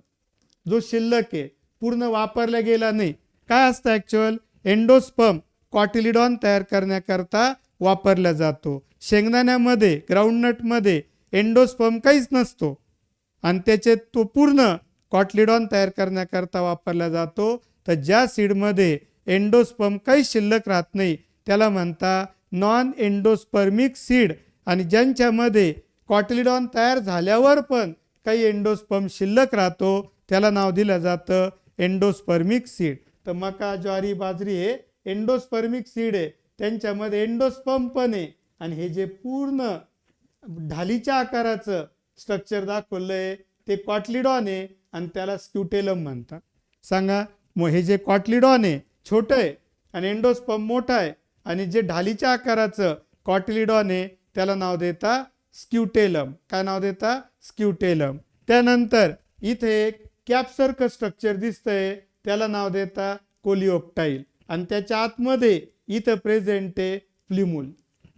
जो शिल्लक आहे, पूर्ण वापरला गेला नाही. काय असतं ॲक्च्युअल, एंडोस्पर्म कॉटिलिडॉन तयार करण्याकरता वापरला जातो. शेंगदाण्यामध्ये, ग्राउंडनटमध्ये एंडोस्पर्म काहीच नसतो आणि त्याचे तो पूर्ण कॉटिलिडॉन तयार करण्याकरता वापरला जातो. तर ज्या सीडमध्ये एंडोस्पर्म काही शिल्लक राहत नाही त्याला म्हणता नॉन एंडोस्पर्मिक सीड. आणि ज्यांच्यामध्ये कॉटिलिडॉन तयार झाल्यावर पण काही एंडोस्पर्म शिल्लक राहतो त्याला नाव दिलं जातं एंडोस्पर्मिक सीड. तर मका, ज्वारी, बाजरी हे एंडोस्पर्मिक सीड आहे त्यांच्यामध्ये एंडोस्पर्म पण आहे आणि हे जे पूर्ण ढालीच्या आकाराचं स्ट्रक्चर दाखवलंय ते कॉटलिडॉन आहे आणि त्याला स्क्युटेलम म्हणतात. सांगा मग हे जे कॉटलिडॉन आहे छोटं आहे आणि एंडोस्पर्म मोठा आहे आणि जे ढालीच्या आकाराचं कॉटलिडॉन आहे त्याला नाव देता स्क्युटेलम. काय नाव देता? स्क्युटेलम. त्यानंतर इथे एक कॅपसारखं स्ट्रक्चर दिसतंय त्याला नाव देता कोलिओप्टाईल आणि त्याच्या आतमध्ये इथं प्रेझेंट आहे प्लिमूल.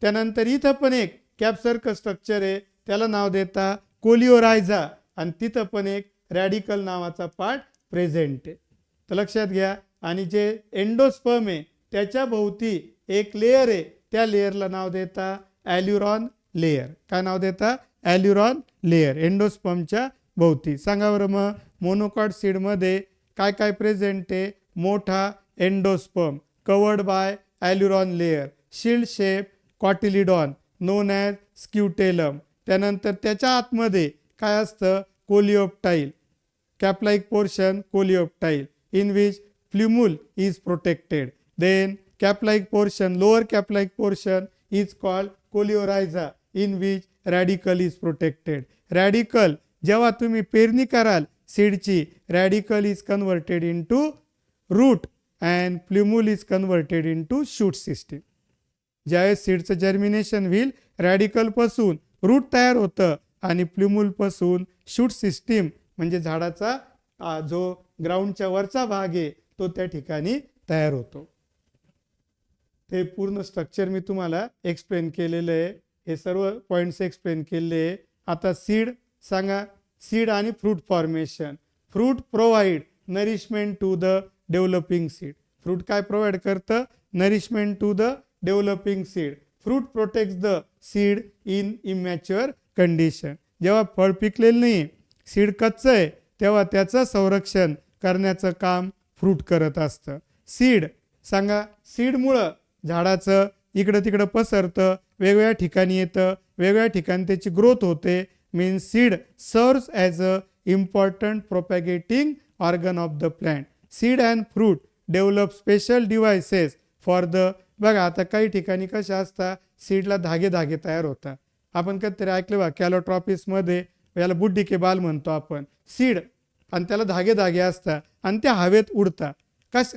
त्यानंतर इथं पण एक कॅपसारखं स्ट्रक्चर आहे त्याला नाव देता कोलिओरायझा आणि तिथं पण एक रॅडिकल नावाचा पार्ट प्रेझेंट आहे. तर लक्षात घ्या. आणि जे एंडोस्पर्म आहे त्याच्या भोवती एक लेयर आहे त्या लेयरला नाव देता ॲल्युरॉन लेयर. काय नाव देता? ॲल्युरॉन लेयर एंडोस्पर्मच्या भोवती. सांगा बरं मग मोनोकॉट सीडमध्ये काय काय प्रेझेंट आहे? मोठा endosperm covered by aleurone layer, shield shape cotyledon known as scutellum. त्यानंतर त्याच्या आतमध्ये काय असतं? Coleoptile, cap like portion coleoptile in which plumule is protected. Then cap-like portion, lower cap-like portion is called coleorhiza in which radical is protected. Radical जेव्हा तुम्ही पेरणी कराल सीडची, radical is converted into root and plumule is converted into shoot system. ज्यावेळेस सीडचं जर्मिनेशन होईल रॅडिकल पासून रूट तयार होतं आणि प्ल्युमूल पासून शूट सिस्टीम म्हणजे झाडाचा जो ग्राउंडच्या वरचा भाग आहे तो त्या ठिकाणी तयार होतो. ते पूर्ण स्ट्रक्चर मी तुम्हाला एक्सप्लेन केलेलं आहे. हे सर्व पॉईंट्स एक्सप्लेन केले आहे. आता सीड सांगा. सीड आणि fruit formation. Fruit provide nourishment to the developing seed. Fruit काय प्रोव्हाइड करतं? Nourishment to the developing seed. Fruit protects the seed in immature condition. जेव्हा फळ पिकलेलं नाही, सीड कच्चं आहे, तेव्हा त्याचं संरक्षण करण्याचं काम फ्रूट करत असतं. सीड सांगा. सीडमुळं झाडाचं इकडं तिकडं पसरतं, वेगवेगळ्या ठिकाणी येतं, वेगवेगळ्या ठिकाणी त्याची ग्रोथ होते. Means seed serves as a important propagating organ of the plant. Seed and fruit develop special devices for the. बघा आता काही ठिकाणी कशा असतात, सीडला धागे धागे तयार होतात. आपण कधीतरी ऐकलं बा कॅलोट्रॉपिसमध्ये, याला बुड्डी के बाल म्हणतो आपण. सीड आणि त्याला धागे धागे असतात आणि त्या हवेत उडतात.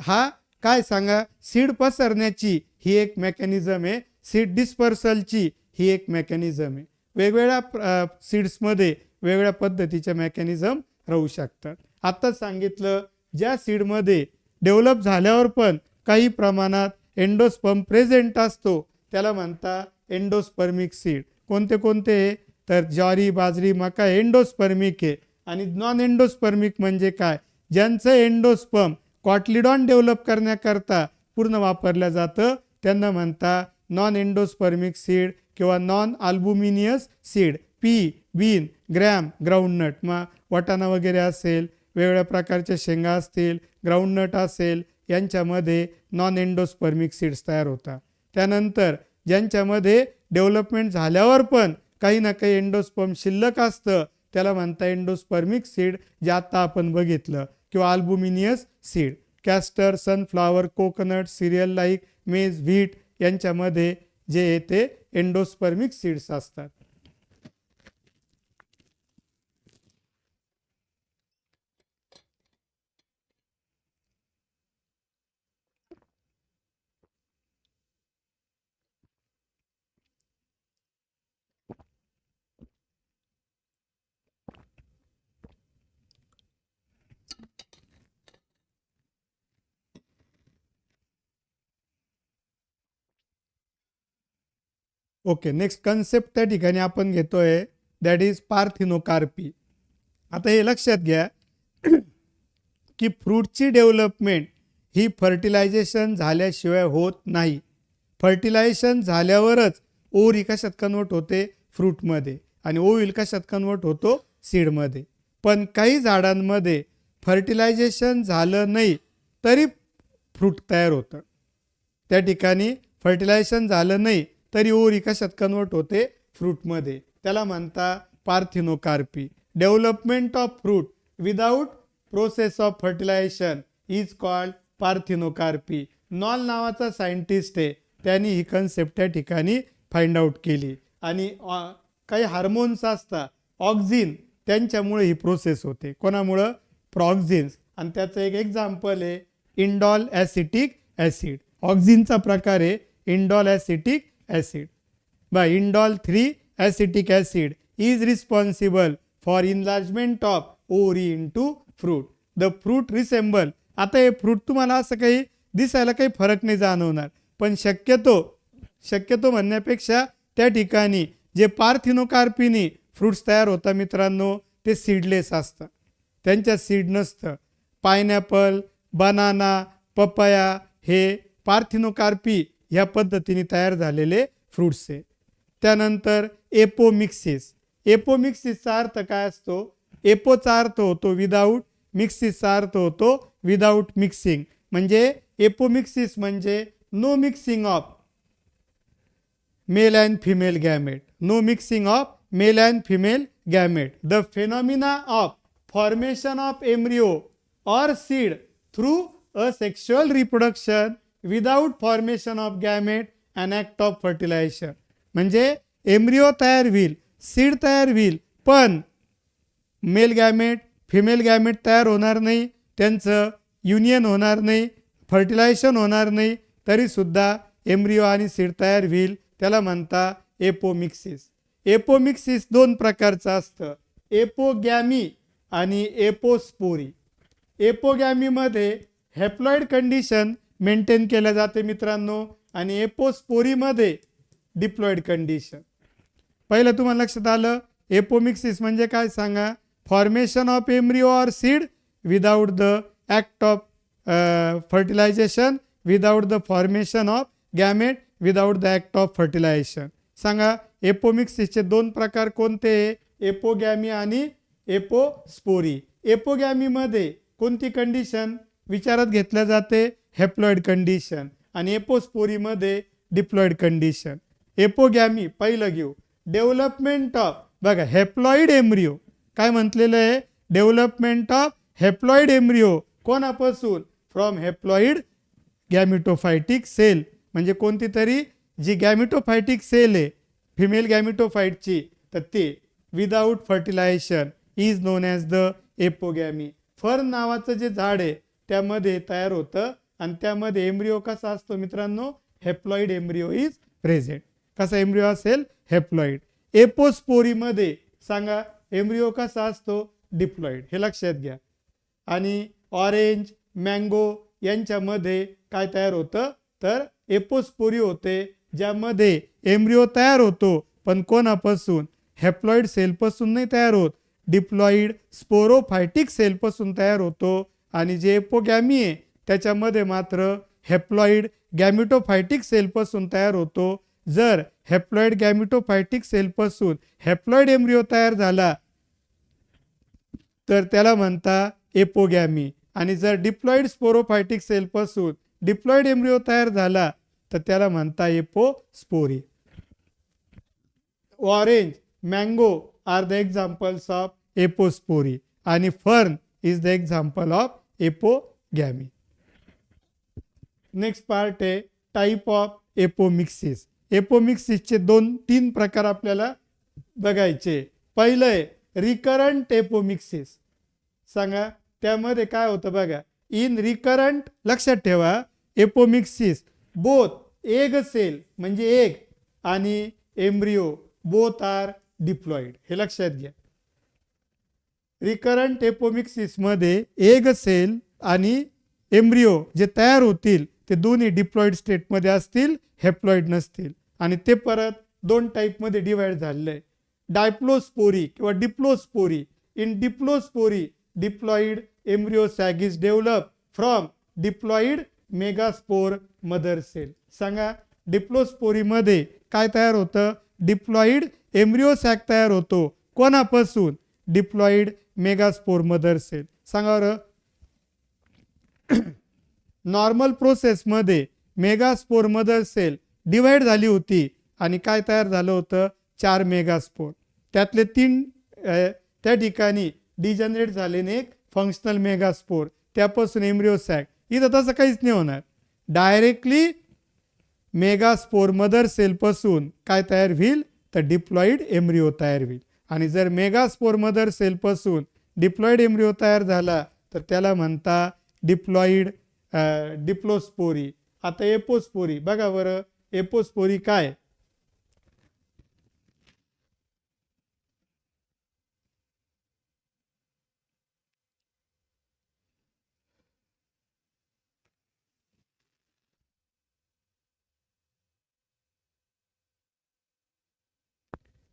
हा काय सांगा? सीड पसरण्याची ही एक मेकॅनिझम आहे. सीड डिस्पर्सलची ही एक मेकॅनिझम आहे. वेगवेगळ्या सीड्समध्ये वेगवेगळ्या पद्धतीच्या मेकॅनिझम राहू शकतात. आत्ताच सांगितलं ज्या सीडमध्ये डेव्हलप झाल्यावर पण काही प्रमाणात एंडोस्पर्म प्रेझेंट असतो त्याला म्हणता एंडोस्पर्मिक सीड. कोणते कोणते? तर ज्वारी, बाजरी, मका एंडोस्पर्मिक आहे. आणि नॉन एंडोस्पर्मिक म्हणजे काय? ज्यांचं एंडोस्पर्म कॉटलिडॉन डेव्हलप करण्याकरता पूर्ण वापरलं जातं त्यांना म्हणता नॉन एंडोस्पर्मिक सीड किंवा non albuminous seed. Pea, bean, gram, groundnut. मग वाटाणा वगैरे असेल, वेगवेगळ्या प्रकारच्या शेंगा असतील, ग्राउंडनट असेल, यांच्यामध्ये नॉन एंडोस्पर्मिक सीड्स तयार होतात. त्यानंतर ज्यांच्यामध्ये डेव्हलपमेंट झाल्यावर पण काही ना काही एंडोस्पर्म शिल्लक असतं त्याला म्हणता एंडोस्पर्मिक सीड, जे आता आपण बघितलं, किंवा albuminous seed. Castor, sunflower, coconut, cereal like maize, wheat यांच्यामध्ये जे येते एंडोस्पर्मिक सीड्स असतात. ओके, नेक्स्ट कन्सेप्ट त्या ठिकाणी आपण घेतोय दॅट इज पार्थिनोकार्पी. आता हे लक्षात घ्या की फ्रूटची डेव्हलपमेंट ही फर्टिलायझेशन झाल्याशिवाय होत नाही. फर्टिलायझेशन झाल्यावरच ओव्हरी कशात कन्वर्ट होते? फ्रूटमध्ये. आणि ओव्हिल कशात कन्वर्ट होतो? सीडमध्ये. पण काही झाडांमध्ये फर्टिलायझेशन झालं नाही तरी फ्रूट तयार होतं. त्या ठिकाणी फर्टिलायझेशन झालं नाही तरी ओव्हरी कशात कन्वर्ट होते? फ्रूटमध्ये. त्याला म्हणता parthenocarpy. Development of fruit without process of fertilization is called parthenocarpy. Noll नावाचा सायंटिस्ट आहे, त्यांनी ही कन्सेप्ट त्या ठिकाणी फाइंड आउट केली. आणि काही हार्मोन्स असतात ऑक्झिन, त्यांच्यामुळे ही प्रोसेस होते. कोणामुळं? प्रॉक्झिन्स. आणि त्याचं एक एक्झाम्पल आहे इंडॉल ॲसिटिक ॲसिड. ऑक्झिनचा प्रकार आहे indole acetic acid. By indole 3 acetic acid is responsible for enlargement of ovary into fruit. The fruit resemble. आता हे फ्रूट तुम्हाला असं काही दिसायला काही फरक नाही जाणवणार, पण शक्यतो म्हणण्यापेक्षा त्या ठिकाणी जे पार्थिनोकार्पिनी फ्रूट्स तयार होतात मित्रांनो, ते सीडलेस असतात, त्यांच्या सीड नसतं. पायनॅपल, बनाना, पपया हे पार्थिनोकार्पी ह्या पद्धतीने तयार झालेले फ्रूट्स आहे. त्यानंतर एपोमिक्सिस. एपोमिक्सिसचा अर्थ काय असतो? एपोचा अर्थ होतो विदाऊट, मिक्सिसचा अर्थ होतो विदाऊट मिक्सिंग. म्हणजे एपोमिक्सिस म्हणजे no mixing of male and female gamete. No mixing of male and female gamete. The phenomena of formation of embryo or seed through a sexual reproduction without formation of gamete, an act of fertilization. म्हणजे एम्ब्रिओ तयार होईल, सीड तयार होईल, पण मेल गॅमेट फिमेल गॅमेट तयार होणार नाही, त्यांचं युनियन होणार नाही, फर्टिलायझेशन होणार नाही, तरीसुद्धा एम्ब्रिओ आणि सीड तयार होईल. त्याला म्हणता एपोमिक्सिस. एपोमिक्सिस 2 प्रकारचं असतं, एपोगॅमी आणि एपोस्पोरी. एपोगॅमीमध्ये हॅप्लॉइड कंडिशन मेंटेन केल्या जाते मित्रांनो, आणि एपोस्पोरीमध्ये डिप्लॉइड कंडिशन. पहिलं तुम्हाला लक्षात आलं एपोमिक्सिस म्हणजे काय सांगा? Formation of embryo or seed without the act of fertilization, without the formation of gamete, without the act of fertilization. सांगा एपोमिक्सिसचे 2 प्रकार कोणते? एपोगॅमी आणि एपोस्पोरी. एपोगॅमीमध्ये कोणती कंडिशन विचारात घेतल्या जाते? Haploid condition. आणि एपोस्पोरीमध्ये डिप्लॉइड कंडिशन. एपोगॅमी पहिलं घेऊ. डेव्हलपमेंट ऑफ, बघा हॅप्लॉइड एम्ब्रिओ काय म्हटलेलं आहे? Development of haploid embryo. कोणापासून? From haploid gametophytic cell. म्हणजे कोणती तरी जी गॅमिटोफायटिक सेल आहे फिमेल गॅमिटोफाइटची, तर ते without fertilisation is known as the apogamy. Fern नावाचं जे झाड आहे त्यामध्ये तयार होतं, आणि त्यामध्ये एम्ब्रिओ कसा असतो मित्रांनो? Haploid embryo is present. कसा एम्ब्रिओ असेल? हॅप्लॉइड. एपोस्पोरीमध्ये सांगा एम्ब्रिओ कसा असतो? डिप्लॉइड. हे लक्षात घ्या. आणि ऑरेंज, मँगो यांच्यामध्ये काय तयार होतं? तर एपोस्पोरी होते, ज्यामध्ये एम्ब्रिओ तयार होतो, पण कोणापासून? हॅप्लॉइड सेलपासून नाही तयार होत, डिप्लॉइड स्पोरोफायटिक सेलपासून तयार होतो. आणि जे एपोगॅमी आहे त्याच्यामध्ये मात्र हॅप्लॉइड गॅमिटोफायटिक सेलपासून तयार होतो. जर हॅप्लॉइड गॅमिटोफायटिक सेलपासून हॅप्लॉइड एम्ब्रिओ तयार झाला तर त्याला म्हणता एपोगॅमी. आणि जर डिप्लॉइड स्पोरोफायटिक सेलपासून डिप्लॉइड एम्ब्रिओ तयार झाला तर त्याला म्हणता apospory. Orange, mango are the examples of apospory, आणि fern is the example of apogamy. Next part आहे टाईप ऑफ एपोमिक्सिस. एपोमिक्सिसचे 2-3 प्रकार आपल्याला बघायचे. पहिलं आहे रिकरंट एपोमिक्सिस. सांगा त्यामध्ये काय होतं? बघा इन रिकरंट, लक्षात ठेवा एपोमिक्सिस बोथ एग सेल म्हणजे एग आणि एम्ब्रिओ बोथ आर डिप्लॉइड. हे लक्षात घ्या. रिकरंट एपोमिक्सिस मध्ये एग सेल आणि एम्ब्रिओ जे तयार होतील ते दोन्ही डिप्लॉइड स्टेटमध्ये असतील, हॅप्लॉइड नसतील. आणि ते परत 2 टाईपमध्ये डिवाइड झालेलं आहे, डायप्लोस्पोरी किंवा diplospory. In diplospory diploid embryo sac is develop from diploid megaspore mother cell. सांगा डिप्लोस्पोरीमध्ये काय तयार होतं? डिप्लॉइड एम्ब्रिओ सॅक तयार होतो. कोणापासून? Diploid megaspore mother cell. सांगा बरं. नॉर्मल प्रोसेसमध्ये मेगास्पोर मदर सेल डिवाइड झाली होती आणि काय तयार झालं होतं? 4 मेगास्पोर. त्यातले 3 त्या ठिकाणी डिजनरेट झालेने एक फंक्शनल मेगास्पोर, त्यापासून एम्ब्रिओ सॅक. इथं तसं काहीच नाही होणार. डायरेक्टली मेगास्पोर मदर सेलपासून काय तयार होईल, तर डिप्लॉइड एम्ब्रिओ तयार होईल. आणि जर मेगास्पोर मदर सेलपासून डिप्लॉइड एम्ब्रिओ तयार झाला तर त्याला म्हणता डिप्लोस्पोरी. आता एपोस्पोरी बघा बरं, एपोस्पोरी काय,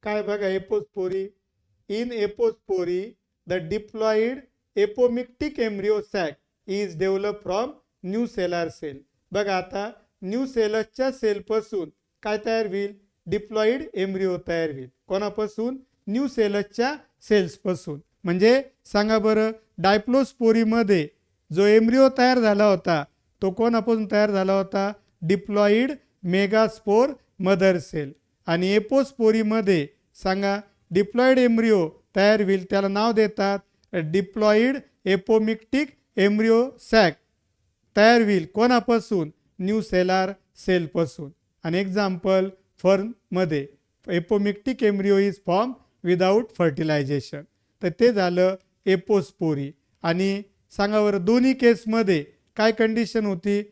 काय बघा apospory. In apospory the diploid apomictic embryo sac is develop from nucellar cell. बघा आता न्यू सेलसच्या सेलपासून काय तयार होईल, डिप्लॉइड एम्ब्रिओ तयार होईल. कोणापासून, न्यू सेलसच्या सेल्सपासून. म्हणजे सांगा बरं, डायप्लोस्पोरीमध्ये जो एम्ब्रिओ तयार झाला होता तो कोणापासून तयार झाला होता, डिप्लॉइड मेगास्पोर मदर सेल. आणि एपोस्पोरीमध्ये सांगा डिप्लॉइड एम्ब्रिओ तयार होईल, त्याला नाव देतात डिप्लॉइड एपोमिक्टिक एम्ब्रिओ सॅक तयार होईल कोणापासून, न्यू सेलर सेलपासून. आणि एक्झाम्पल फर्ममध्ये apomictic embryo is form without fertilization, तर ते झालं एपोस्पोरी. आणि सांगा बरं दोन्ही केसमध्ये काय कंडिशन होती,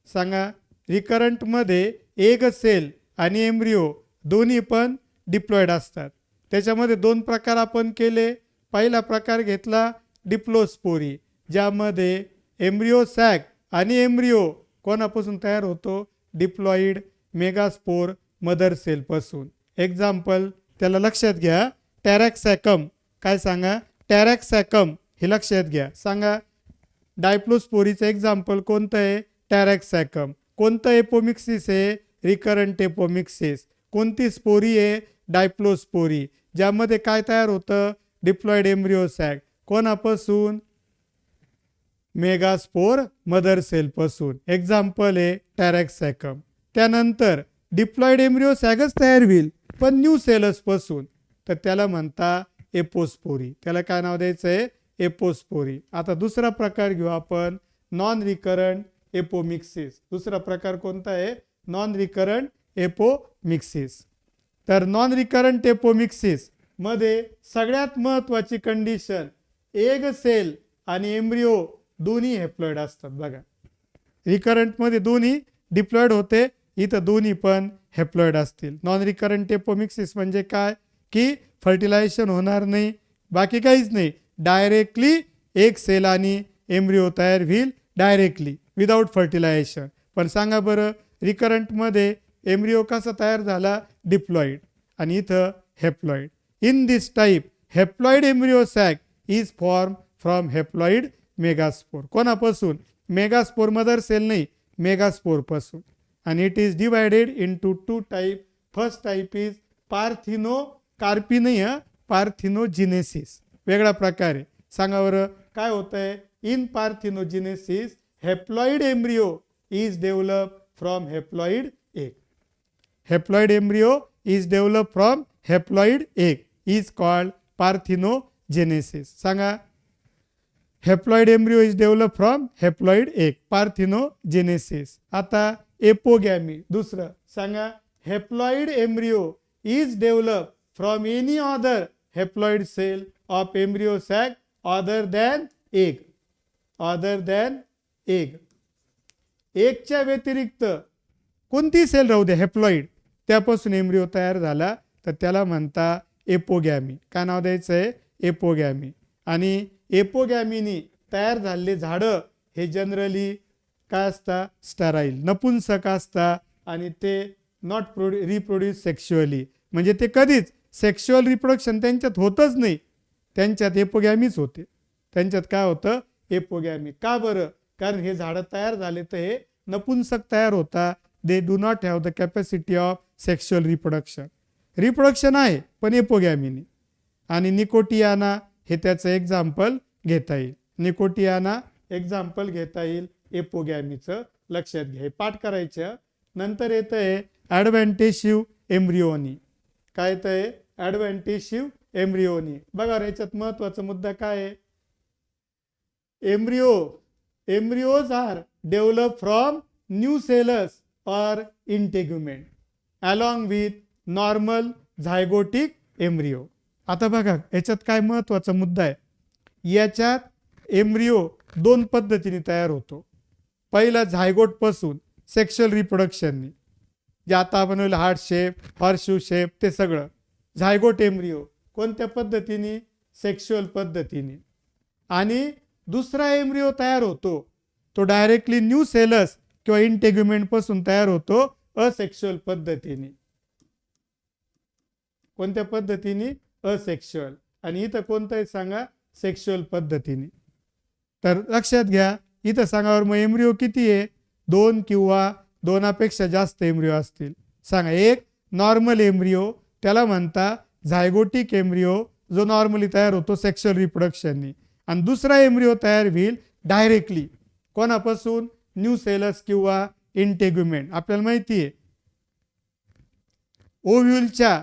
सांगा रिकरंटमध्ये एक सेल आणि एम्ब्रिओ दोन्ही पण डिप्लॉइड असतात. त्याच्यामध्ये दोन प्रकार आपण केले. पहिला प्रकार घेतला डिप्लोस्पोरी, ज्यामध्ये एम्ब्रिओ सॅक आणि एम्ब्रिओ कोणापासून तयार होतो, डिप्लॉइड मेगास्पोर मदर सेलपासून. एक्झाम्पल त्याला लक्षात घ्या, टॅरॅक्सॅकम. काय सांगा, टॅरॅक्सॅकम हे लक्षात घ्या. सांगा डायप्लोस्पोरीचं एक्झाम्पल कोणतं आहे, टॅरॅक्सॅकम. कोणतं एपोमिक्सिस आहे, रिकरंट एपोमिक्सिस. कोणती स्पोरी आहे, डायप्लोस्पोरी, ज्यामध्ये काय तयार होतं, डिप्लॉइड एम्ब्रिओ सॅक कोणापासून, मेगास्पोर मदर सेलपासून. एक्झाम्पल आहे टॅरॅक्सॅकम. त्यानंतर डिप्लॉइड एम्ब्रिओ सॅगच तयार होईल पण न्यू सेलसपासून, तर त्याला म्हणता एपोस्पोरी. त्याला काय नाव द्यायचं आहे, एपोस्पोरी. आता दुसरा प्रकार घेऊ आपण, नॉन रिकरंट एपोमिक्सिस. दुसरा प्रकार कोणता आहे, नॉन रिकरंट एपोमिक्सिस. तर नॉन रिकरंट एपोमिक्सिस मध्ये सगळ्यात महत्वाची कंडिशन, एग सेल आणि एम्ब्रिओ दोन्ही हेप्लॉइड असतात. बघा रिकरंटमध्ये दोन्ही डिप्लॉइड होते, इथं दोन्ही पण हेप्लॉइड असतील. नॉन रिकरंट एपोमिक्सिस म्हणजे काय, की फर्टिलायझेशन होणार नाही, बाकी काहीच नाही, डायरेक्टली एक सेल आणि एम्ब्रिओ तयार होईल डायरेक्टली विदाऊट फर्टिलायझेशन. पण सांगा बरं रिकरंटमध्ये एम्ब्रिओ कसा तयार झाला, डिप्लॉइड, आणि इथं haploid. In this type haploid embryo sac is form from haploid megaspore. कोणापासून, मेगास्पोर मदर सेल नाही, मेगास्पोर पासून. आणि it is divided into two type. First type is parthenocarpy नाही हा, पार्थिनोजिनेसिस वेगळा प्रकार आहे. सांगा बरं काय होतंय, in parthenogenesis haploid embryo is develop from haploid egg. Haploid embryo is develop from haploid egg is called parthenogenesis. सांगा haploid embryo is develop from haploid egg, parthenogenesis. आता एपोगॅमी दुसरं सांगा, haploid embryo is develop from any other haploid cell of embryo sac other than egg. Other than egg, एगच्या व्यतिरिक्त कोणती सेल राहू द्या हेप्लॉइड, त्यापासून एम्ब्रिओ तयार झाला तर त्याला म्हणता एपोगॅमी. काय नाव द्यायचं आहे, एपोगॅमी. आणि एपोगॅमीनी तयार झालेले झाडं हे जनरली काय असतात, स्टराईल, नपुंसक असतात, आणि ते नॉट रिप्रोड्यूस सेक्शुअली, म्हणजे ते कधीच सेक्शुअल रिप्रोडक्शन त्यांच्यात होतच नाही, त्यांच्यात एपोगॅमीच होते. त्यांच्यात काय होतं, एपोगॅमी. का बरं, कारण हे झाडं तयार झाले तर हे नपुंसक तयार होता, they do not have the capacity of sexual reproduction. Reproduction आहे पण एपोगॅमीनी. आणि निकोटियाना हे त्याचं एक्झाम्पल घेता येईल. निकोटियाना एक्झाम्पल घेता येईल एपोगॅमीचं, लक्षात घ्या. पाठ करायचं. नंतर येतं आहे ॲडव्हान्टेशिव्ह एम्ब्रिओनी. काय येतं आहे, ॲडव्हान्टेशिव्ह एम्ब्रिओनी. बघा याच्यात महत्वाचा मुद्दा काय आहे, embryos are develop from nucellus or integument along with normal zygotic embryo. आता बघा याच्यात काय महत्वाचा मुद्दा आहे. याच्यात एम्ब्रिओ दोन पद्धतीने तयार होतो. पहिला झायगोट पासून सेक्शुअल रिप्रोडक्शननी, जे आता आपण हार्ट शेप, हॉर्सशू शेप, ते सगळं झायगोट एम्ब्रिओ कोणत्या पद्धतीने, सेक्शुअल पद्धतीने. आणि दुसरा एम्ब्रिओ तयार होतो तो डायरेक्टली न्यूसेलस किंवा इंटेग्युमेंट पासून तयार होतो असेक्शुअल पद्धतीने. कोणत्या पद्धतीने, असेक्शुअल. आणि इथं कोणतं आहे सांगा, सेक्शुअल पद्धतीने. तर लक्षात घ्या इथं सांगावर मग एम्ब्रिओ किती आहे, दोन किंवा दोनापेक्षा जास्त एम्ब्रिओ असतील. सांगा. एक नॉर्मल एम्ब्रिओ, त्याला म्हणता झायगोटिक एम्ब्रिओ, जो नॉर्मली तयार होतो सेक्शुअल रिप्रोडक्शननी. आणि दुसरा एम्ब्रिओ तयार होईल डायरेक्टली कोणापासून, न्यूसेलस किंवा इंटेग्युमेंट. आपल्याला माहिती आहे ओव्ह्यूलच्या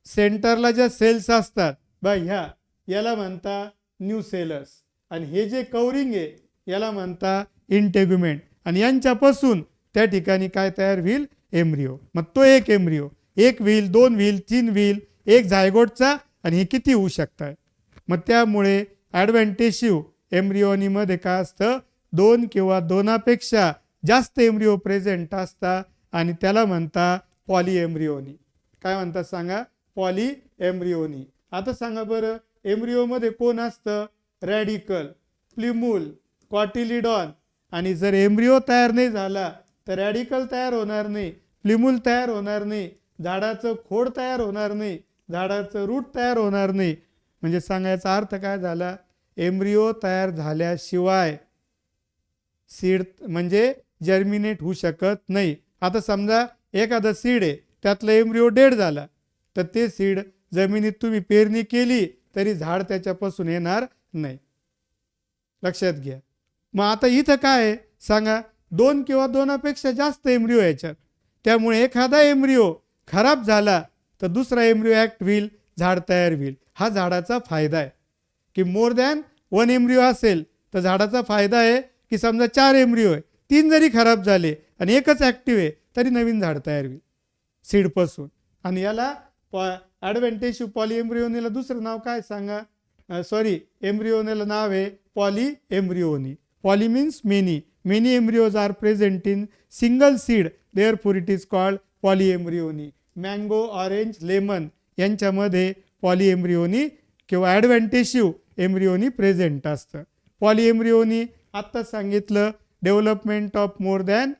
सेंटरला ज्या सेल्स असतात बा ह्या, याला म्हणता न्यूसेलस. आणि हे जे कवरिंग आहे याला म्हणता इंटेग्युमेंट. आणि यांच्यापासून त्या ठिकाणी काय तयार होईल, एम्ब्रिओ. मग तो एक एम्ब्रिओ, एक व्हील, दोन व्हील, तीन व्हील, एक झायगोटचा, आणि हे किती होऊ शकतात. मग त्यामुळे ॲडव्हान्टेशिव्ह एम्ब्रिओनीमध्ये काय असतं, दोन किंवा दोनापेक्षा जास्त एम्ब्रिओ प्रेझेंट असतात आणि त्याला म्हणता पॉली एम्ब्रिओनी. काय म्हणतात सांगा, पॉली एम्ब्रिओनी. आता सांगा बरं एम्ब्रिओमध्ये कोण असतं, रॅडिकल, प्लिमूल, कॉटिलिडॉन. आणि जर एम्ब्रिओ तयार नाही झाला तर रॅडिकल तयार होणार नाही, प्लिमूल तयार होणार नाही, झाडाचं खोड तयार होणार नाही, झाडाचं रूट तयार होणार नाही. म्हणजे सांगायचा अर्थ काय झाला, एम्ब्रिओ तयार झाल्याशिवाय सीड म्हणजे जर्मिनेट होऊ शकत नाही. आता समजा एखादा सीड आहे, त्यातलं एम्ब्रिओ डेड झाला तर ते सीड जमिनीत तुम्ही पेरणी केली तरी झाड त्याच्यापासून येणार नाही. लक्षात घ्या. मग आता इथं काय आहे सांगा, दोन किंवा दोनापेक्षा जास्त एम्ब्रिओ याच्यात. त्यामुळे एखादा एम्ब्रिओ खराब झाला तर दुसरा एम्ब्रिओ ॲक्ट होईल, झाड तयार होईल. हा झाडाचा फायदा आहे की मोर दॅन वन एम्ब्रिओ असेल तर झाडाचा फायदा आहे की समजा 4 एम्ब्रिओ आहे, 3 जरी खराब झाले आणि एकच ॲक्टिव्ह आहे तरी नवीन झाड तयार होईल सीडपासून. आणि याला ॲडव्हान्टेजिव्ह पॉली एम्ब्रिओनीला दुसरं नाव काय सांगा, एम्ब्रिओनीला नाव आहे polyembryony. Poly means many, many embryos are present in single seed, therefore it is called polyembryony. Mango, orange, lemon यांच्यामध्ये पॉली एम्ब्रिओनी किंवा ॲडव्हान्टेजिव्ह एम्ब्रिओनी प्रेझेंट असतं. पॉली एम्ब्रिओनी आत्ताच सांगितलं, development of more than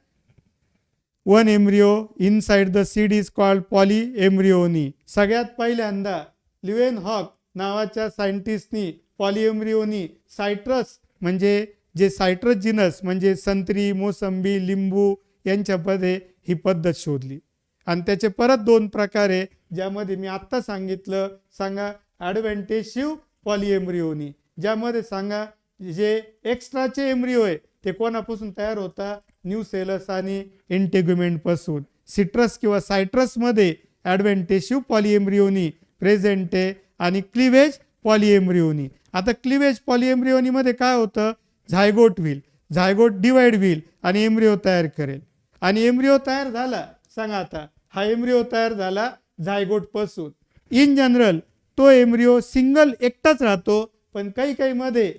one embryo inside the seed is called polyembryony. सगळ्यात पहिल्यांदा ल्युएनहॉक नावाच्या सायंटिस्टनी पॉली एम्ब्रिओनी सायट्रस, म्हणजे जे सायट्रस जिनस म्हणजे संत्री, मोसंबी, लिंबू यांच्यामध्ये ही पद्धत शोधली. आणि त्याचे परत 2 प्रकार आहे ज्यामध्ये मी आत्ता सांगितलं. सांगा ॲडव्हान्टेजिव्ह पॉली एम्ब्रिओनी, ज्यामध्ये सांगा जे एक्स्ट्राचे एम्ब्रिओ आहे ते कोणापासून तयार होता, न्यूसेलस आणि इंटेग्युमेंट पासून. सिट्रस किंवा सायट्रसमध्ये ॲडव्हान्टेजिव्ह पॉली एम्ब्रिओनी प्रेझेंट आहे आणि क्लिवेज पॉली एम्ब्रिओनी. आता क्लिवेज पॉली एम्ब्रिओनीमध्ये काय होतं, zygote wheel, zygote divide wheel आणि एम्ब्रिओ तयार करेल. आणि एम्ब्रिओ तयार झाला, सांगा आता हा एम्ब्रिओ तयार झाला झायगोट पासून. इन जनरल तो एम्ब्रिओ सिंगल एकटाच राहतो, पण काही मध्ये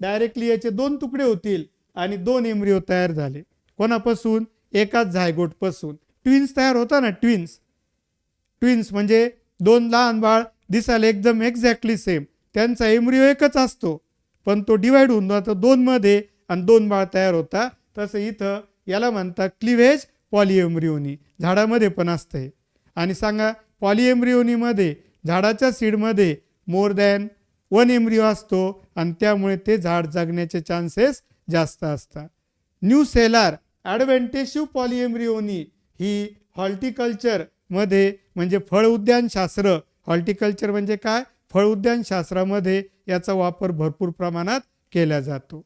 डायरेक्टली याचे 2 तुकडे होतील आणि 2 एम्ब्रिओ तयार झाले. कोणापासून, एकाच झायगोट पासून. ट्विन्स तयार होता ना, ट्विन्स म्हणजे 2 लहान बाळ दिसायला एकदम एक्झॅक्टली सेम, त्यांचा एम्ब्रिओ एकच असतो पण तो डिवाइड होऊन जातो 2 मध्ये आणि 2 बाळ तयार होता. तसं इथं याला म्हणतात क्लिव्हेज पॉली एम्ब्रिओनी. झाडामध्ये पण असते. आणि सांगा पॉली एम्ब्रिओनीमध्ये झाडाच्या सीडमध्ये मोर दॅन 1 एम्ब्रिओ असतो आणि त्यामुळे ते झाड जगण्याचे चान्सेस जास्त असतात. न्यूसेलर ॲडव्हान्टेजिव्ह पॉली एम्ब्रिओनी ही हॉर्टिकल्चर मध्ये म्हणजे फळ उद्यानशास्त्र, हॉर्टिकल्चर म्हणजे काय, फळ उद्यानशास्त्रामध्ये याचा वापर भरपूर प्रमाणात केला जातो.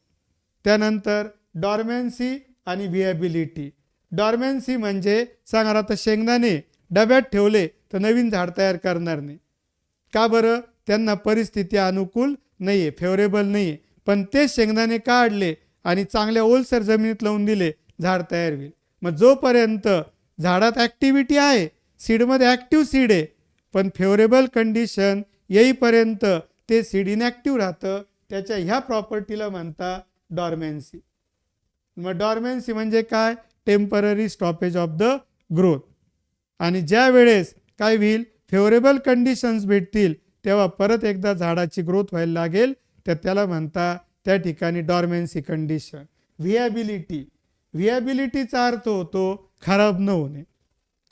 त्यानंतर डॉर्मन्सी आणि व्हिएबिलिटी. डॉर्मन्सी म्हणजे सांगा आता शेंगदाणे डब्यात ठेवले तर नवीन झाड तयार करणार नाही. का बरं, त्यांना परिस्थिती अनुकूल नाही आहे, फेवरेबल नाही आहे. पण ते शेंगदाणे काढले आणि चांगल्या ओलसर जमिनीत लावून दिले झाड तयार होईल. मग जोपर्यंत झाडात ॲक्टिव्हिटी आहे, सीडमध्ये ॲक्टिव्ह सीड आहे, पण फेवरेबल कंडिशन येईपर्यंत ते सीड इनॅक्टिव्ह राहतं. त्याच्या ह्या प्रॉपर्टीला म्हणता डॉर्मेन्सी. मग डॉर्मेन्सी म्हणजे काय? Temporary stoppage of the growth. आणि ज्या वेळेस काय होईल, फेवरेबल कंडिशन्स भेटतील, तेव्हा परत एकदा झाडाची ग्रोथ व्हायला लागेल, तर त्याला म्हणता त्या ठिकाणी डॉर्मेन्सी कंडिशन. व्हिॲबिलिटीचा अर्थ होतो खराब न होणे.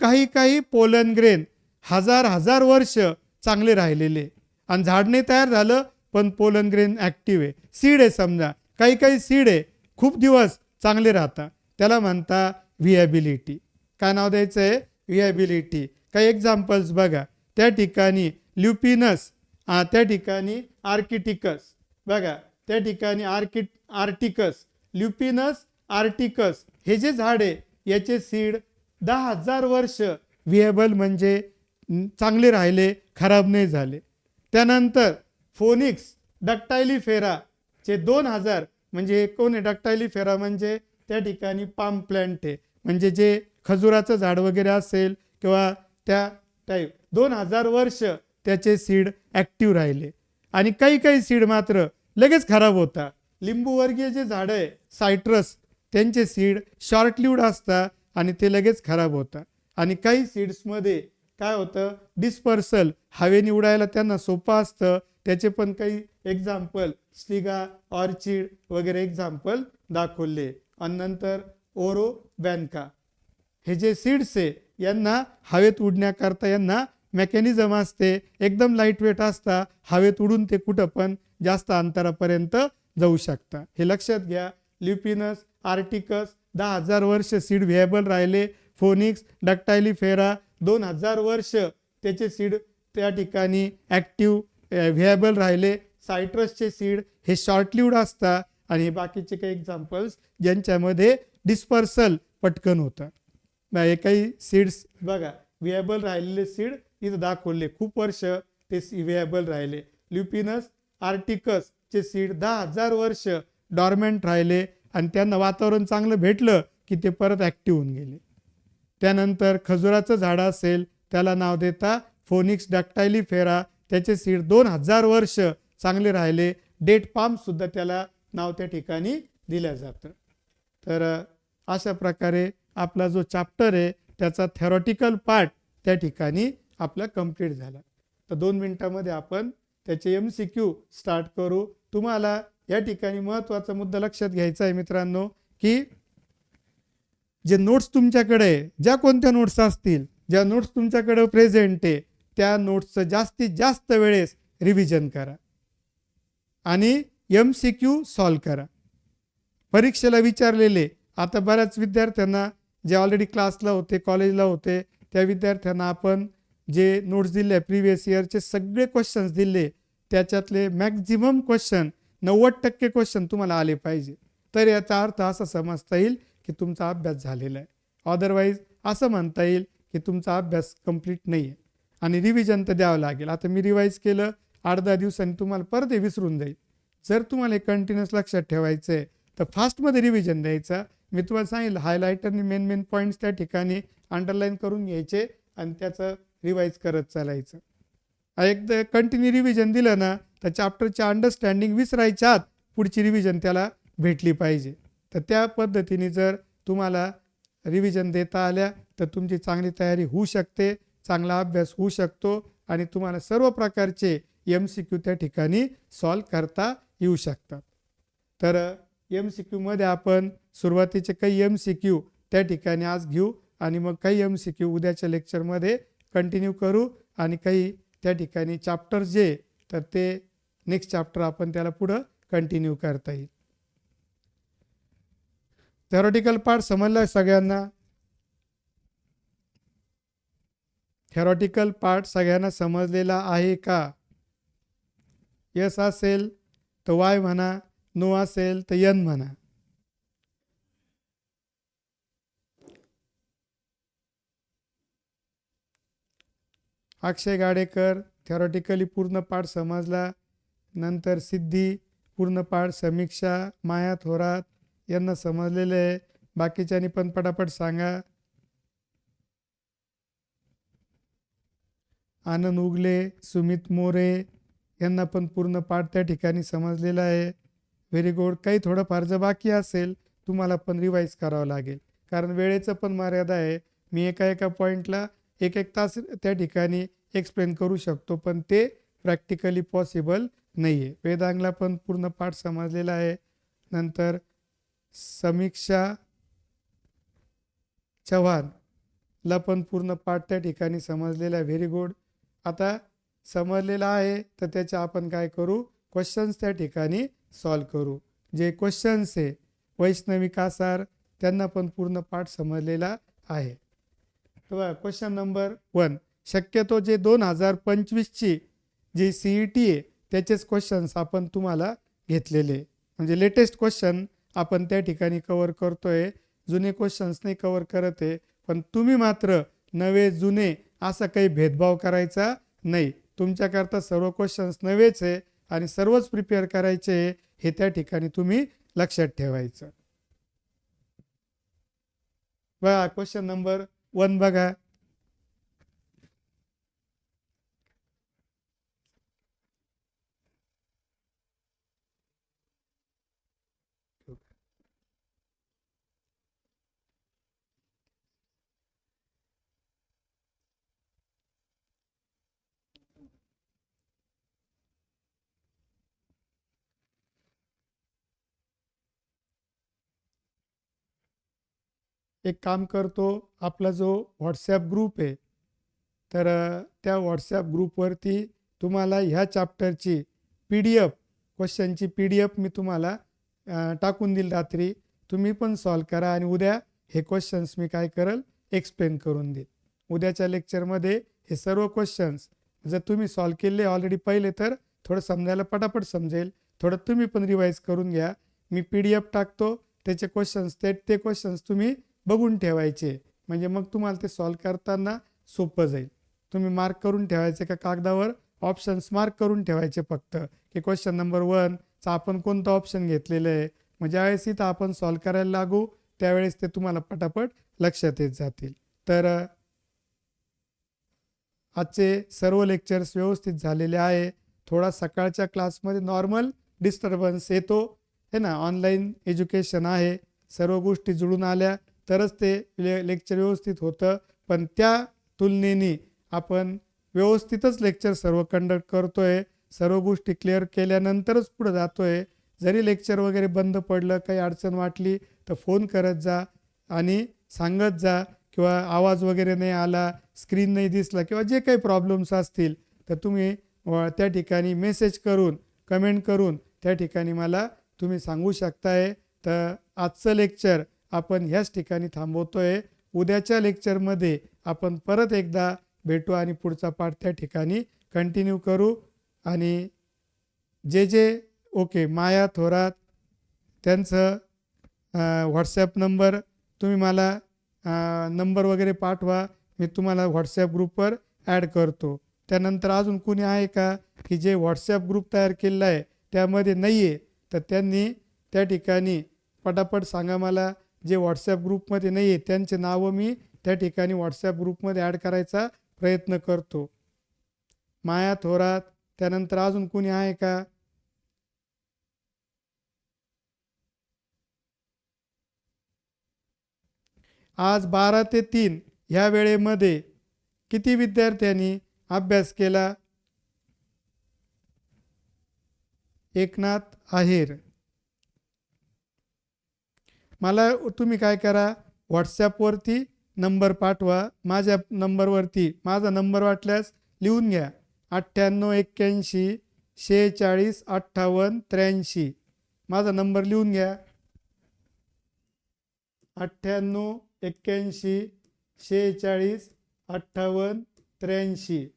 काही काही पोलन ग्रेन हजार वर्ष चांगले राहिलेले आणि झाड नाही तयार झालं, पण पोलन ग्रेन ॲक्टिव्ह आहे, सीड आहे. समजा काही काही सीड आहे खूप दिवस चांगले राहतात, त्याला म्हणता व्हिॲबिलिटी. काय नाव द्यायचं आहे? व्हिॲबिलिटी. काही एक्झाम्पल्स बघा. त्या ठिकाणी ल्युपिनस, त्या ठिकाणी आर्किटिकस. बघा त्या ठिकाणी आर्टिकस, ल्युपिनस, आर्टिकस हे जे झाड आहे याचे सीड 10,000 वर्ष व्हिएबल म्हणजे चांगले राहिले, खराब नाही झाले. त्यानंतर फोनिक्स डक्टायलिफेरा चे 2000 म्हणजे कोण आहे? डक्टायलिफेरा म्हणजे त्या ठिकाणी पाम प्लॅन्ट आहे, म्हणजे जे खजुराचं झाड वगैरे असेल किंवा त्या टाईप. 2000 वर्ष त्याचे सीड ॲक्टिव्ह राहिले. आणि काही काही सीड मात्र लगेच खराब होता. लिंबूवर्गीय जे झाडं आहे सायट्रस, त्यांचे सीड शॉर्ट लिव्ड असतात आणि ते लगेच खराब होतात. आणि काही सीड्समध्ये काय होतं, डिस्पर्सल, हवेने उडायला त्यांना सोपं असतं. त्याचे पण काही एक्झाम्पल स्टिगा, ऑर्चिड वगैरे एक्झाम्पल दाखवले. आणि नंतर ओरो बॅनका हे जे सीड्स आहे यांना हवेत उडण्याकरता यांना मेकॅनिझम असते, एकदम लाईट वेट असता, हवेत उडून ते कुठं पण जास्त अंतरापर्यंत जाऊ शकता. हे लक्षात घ्या. ल्युपिनस, आर्टिकस 10,000 वर्ष सीड व्हिएबल राहिले. फोनिक्स डक्टायलिफेरा 2000 वर्ष त्याचे सीड त्या ठिकाणी ॲक्टिव्ह व्हिएबल राहिले. सायट्रसचे सीड हे शॉर्ट लिव्ड असतात. आणि हे बाकीचे काही एक्झाम्पल्स ज्यांच्यामध्ये डिस्पर्सल पटकन होतं. हे काही सीड्स बघा व्हिएबल राहिलेले सीड इथं दाखवले, खूप वर्ष ते व्हिएबल राहिले. ल्युपिनस, आर्टिकस चे सीड 10,000 वर्ष डॉर्मेंट राहिले आणि त्यांना वातावरण चांगलं भेटलं की ते परत ॲक्टिव्ह होऊन गेले. त्यानंतर खजुराचं झाड असेल त्याला नाव देता फोनिक्स डक्टायलिफेरा, त्याचे सीड 2000 वर्ष चांगले राहिले. डेट पाम सुद्धा त्याला नाव त्या ठिकाणी दिलं जातं. तर अशा प्रकारे आपला जो चॅप्टर आहे त्याचा थेरॉटिकल पार्ट त्या ठिकाणी आपला कंप्लीट झाला. तर 2 मिनिटामध्ये आपण त्याचे MCQ स्टार्ट करू. तुम्हाला या ठिकाणी महत्त्वाचा मुद्दा लक्षात घ्यायचा आहे मित्रांनो, की जे नोट्स तुमच्याकडे आहे, ज्या कोणत्या नोट्स असतील, ज्या नोट्स तुमच्याकडे प्रेझेंट आहे त्या नोट्सचं जास्तीत जास्त वेळेस रिव्हिजन करा आणि MCQ सॉल्व करा. परीक्षेला विचारलेले आता बऱ्याच विद्यार्थ्यांना जे ऑलरेडी क्लासला होते, कॉलेजला होते, त्या विद्यार्थ्यांना आपण जे नोट्स दिले प्रिव्हियस इयरचे सगळे क्वेश्चन्स दिले, त्याच्यातले मॅक्झिमम क्वेश्चन 90% क्वेश्चन तुम्हाला आले पाहिजे. तर याचा अर्थ असा समजता येईल की तुमचा अभ्यास झालेला आहे. अदरवाईज असं म्हणता येईल की तुमचा अभ्यास कंप्लीट नाही आहे आणि रिव्हिजन तर द्यावं लागेल. आता मी रिवाईज केलं 8-10 दिवसांनी तुम्हाला परत हे विसरून जाईल. जर तुम्हाला कंटिन्युअस लक्षात ठेवायचं आहे तर फास्टमध्ये रिव्हिजन द्यायचा. मी तुम्हाला सांगितलं हायलायटरने मेन पॉईंट्स त्या ठिकाणी अंडरलाईन करून घ्यायचे आणि त्याचं रिवाईज करत चालायचं. एकदा कंटिन्यू रिव्हिजन दिलं ना तर चॅप्टरची अंडरस्टँडिंग विसरायच्या आत पुढची रिव्हिजन त्याला भेटली पाहिजे. तर त्या पद्धतीने जर तुम्हाला रिव्हिजन देता आल्या तर तुमची चांगली तयारी होऊ शकते, चांगला अभ्यास होऊ शकतो आणि तुम्हाला सर्व प्रकारचे MCQ त्या ठिकाणी सॉल्व करता येऊ शकतात. तर MCQ मध्ये आपण सुरुवातीचे काही MCQ त्या ठिकाणी आज घेऊ आणि मग काही MCQ उद्याच्या लेक्चरमध्ये कंटिन्यू करू आणि काही त्या ठिकाणी चॅप्टर जे तर ते नेक्स्ट चॅप्टर आपण त्याला पुढं कंटिन्यू करता येईल. थेरॉटिकल पार्ट समजला सगळ्यांना? थेरॉटिकल पार्ट सगळ्यांना समजलेला आहे का? यस असेल तर Y म्हणा, नो असेल तर N म्हणा. अक्षय गाडेकर थेरॉटिकली पूर्ण पाठ समजला. नंतर सिद्धी पूर्ण पाठ, समीक्षा, माया थोरात यांना समजलेले आहे. बाकीच्यांनी पण पटापट सांगा. आनंद उगले, सुमित मोरे यांना पण पूर्ण पाठ त्या ठिकाणी समजलेला आहे. Very good. काही थोडंफार जर बाकी असेल तुम्हाला पण रिवाईज करावं लागेल, कारण वेळेचं पण मर्यादा आहे. मी एका पॉईंटला एक तास त्या ठिकाणी एक्सप्लेन करू शकतो, पण ते प्रॅक्टिकली पॉसिबल नाही आहे. वेदांगला पण पूर्ण पाठ समजलेला आहे. नंतर समीक्षा चव्हाणला पण पूर्ण पाठ त्या ठिकाणी समजलेला आहे. Very good. आता समजलेला आहे तर त्याचे आपण काय करू, क्वेश्चन्स त्या ठिकाणी सॉल्व करू. जे क्वेश्चन्स आहे वैष्णवी कासार त्यांना पण पूर्ण पाठ समजलेला आहे. Question number 1. शक्यतो जे 2025ची जी CET आहे त्याचेच क्वेश्चन्स आपण तुम्हाला घेतलेले, म्हणजे लेटेस्ट क्वेश्चन आपण त्या ठिकाणी कव्हर करतोय. जुने क्वेश्चन्स नाही कव्हर करत आहे. पण तुम्ही मात्र नवे जुने असा काही भेदभाव करायचा नाही. तुमच्याकरता सर्व क्वेश्चन्स नवेच आहे आणि सर्वच प्रिपेअर करायचे हे त्या ठिकाणी तुम्ही लक्षात ठेवायचं. बघा क्वेश्चन नंबर 1 बघा. एक काम करतो, आपला जो व्हॉट्सॲप ग्रुप आहे तर त्या व्हॉट्सॲप ग्रुपवरती तुम्हाला ह्या चॅप्टरची PDF क्वेश्चनची PDF मी तुम्हाला टाकून देईल रात्री. तुम्ही पण सॉल्व करा आणि उद्या हे क्वेश्चन्स मी काय करेल एक्सप्लेन करून देईल. उद्याच्या लेक्चरमध्ये हे सर्व क्वेश्चन्स जर तुम्ही सॉल्व केले ऑलरेडी पहिले तर थोडं समजायला पटापट समजेल. थोडं तुम्ही पण रिवाईज करून घ्या. मी PDF टाकतो, त्याचे क्वेश्चन्स ते क्वेश्चन्स तुम्ही बघून ठेवायचे, म्हणजे मग तुम्हाला ते सॉल्व करताना सोपं जाईल. तुम्ही मार्क करून ठेवायचे का कागदावर, ऑप्शन्स मार्क करून ठेवायचे फक्त, की क्वेश्चन नंबर 1चा आपण कोणतं ऑप्शन घेतलेलं आहे. म्हणजे ज्यावेळेस इथं आपण सॉल्व करायला लागू त्यावेळेस ते तुम्हाला पटापट लक्षात येत जातील. तर आजचे सर्व लेक्चर्स व्यवस्थित झालेले आहे. थोडा सकाळच्या क्लासमध्ये नॉर्मल डिस्टर्बन्स येतो है ना, ऑनलाईन एज्युकेशन आहे, सर्व गोष्टी जुळून आल्या तरच ते लेक्चर व्यवस्थित होतं. पण त्या तुलनेने आपण व्यवस्थितच लेक्चर सर्व कंडक्ट करतोय. सर्व गोष्टी क्लिअर केल्यानंतरच पुढे जातोय. जरी लेक्चर वगैरे बंद पडलं, काही अडचण वाटली तर फोन करत जा आणि सांगत जा, किंवा आवाज वगैरे नाही आला, स्क्रीन नाही दिसला, किंवा जे काही प्रॉब्लेम्स असतील तर तुम्ही त्या ठिकाणी मेसेज करून कमेंट करून त्या ठिकाणी मला तुम्ही सांगू शकताय. तर आजचं लेक्चर आपण ह्याच ठिकाणी थांबवतोय. उद्याच्या लेक्चरमध्ये आपण परत एकदा भेटू आणि पुढचा पाठ त्या ठिकाणी कंटिन्यू करू. आणि जे ओके माया थोरात त्यांचं व्हॉट्सॲप नंबर तुम्ही मला नंबर वगैरे पाठवा, मी तुम्हाला व्हॉट्सॲप ग्रुपवर ॲड करतो. त्यानंतर अजून कोणी आहे का की जे व्हॉट्सॲप ग्रुप तयार केलेला आहे त्यामध्ये नाही आहे, तर त्यांनी त्या ठिकाणी पटापट सांगा मला. जे व्हॉट्सॲप ग्रुपमध्ये नाही आहे त्यांचे नावं मी त्या ठिकाणी व्हॉट्सॲप ग्रुपमध्ये ॲड करायचा प्रयत्न करतो. माया थोरात, त्यानंतर अजून कोणी आहे का? आज 12 ते 3 ह्या वेळेमध्ये किती विद्यार्थ्यांनी अभ्यास केला? एकनाथ आहेर, मला तुम्ही काय करा, व्हॉट्सॲपवरती नंबर पाठवा. माझ्या नंबरवरती, माझा नंबर वाटल्यास लिहून घ्या, 9881465883. माझा नंबर लिहून घ्या, 9881465883.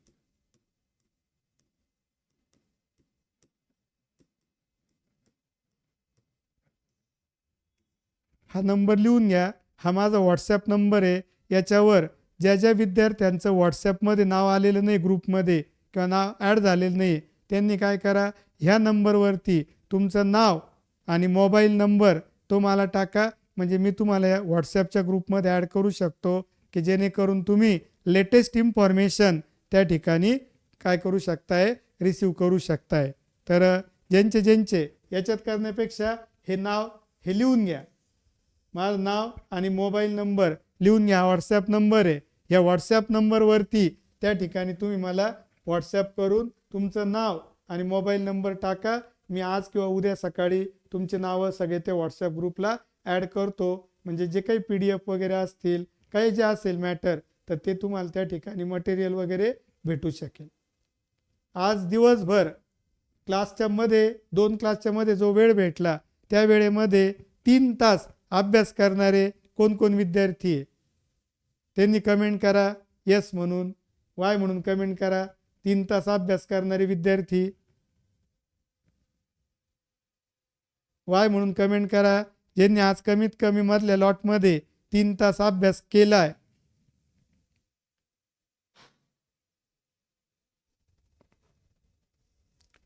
हा नंबर लिहून घ्या. हा माझा व्हॉट्सॲप नंबर आहे. याच्यावर ज्या ज्या विद्यार्थ्यांचं व्हॉट्सॲपमध्ये नाव आलेलं नाही, ग्रुपमध्ये किंवा नाव ॲड झालेलं नाही, त्यांनी काय करा, ह्या नंबरवरती तुमचं नाव आणि मोबाईल नंबर तो मला टाका. म्हणजे मी तुम्हाला या व्हॉट्सॲपच्या ग्रुपमध्ये ॲड करू शकतो की जेणेकरून तुम्ही लेटेस्ट इन्फॉर्मेशन त्या ठिकाणी काय करू शकताय, रिसीव करू शकताय. तर ज्यांचे याच्यात करण्यापेक्षा हे लिहून घ्या. माझं नाव आणि मोबाईल नंबर लिहून घ्या. व्हॉट्सॲप नंबर आहे. या व्हॉट्सॲप नंबरवरती त्या ठिकाणी तुम्ही मला व्हॉट्सॲप करून तुमचं नाव आणि मोबाईल नंबर टाका. मी आज किंवा उद्या सकाळी तुमचे नावं सगळे ते व्हॉट्सॲप ग्रुपला ॲड करतो. म्हणजे जे काही PDF वगैरे असतील, काही जे असेल मॅटर, तर ते तुम्हाला त्या ठिकाणी मटेरियल वगैरे भेटू शकेल. आज दिवसभर दोन क्लासच्या मध्ये जो वेळ भेटला त्या वेळेमध्ये 3 तास अभ्यास करणारे कोण विद्यार्थी आहे त्यांनी कमेंट करा यस म्हणून, वाय म्हणून कमेंट करा. 3 तास अभ्यास करणारे विद्यार्थी वाय म्हणून कमेंट करा. ज्यांनी आज कमीत कमी मधल्या लॉटमध्ये 3 तास अभ्यास केलाय.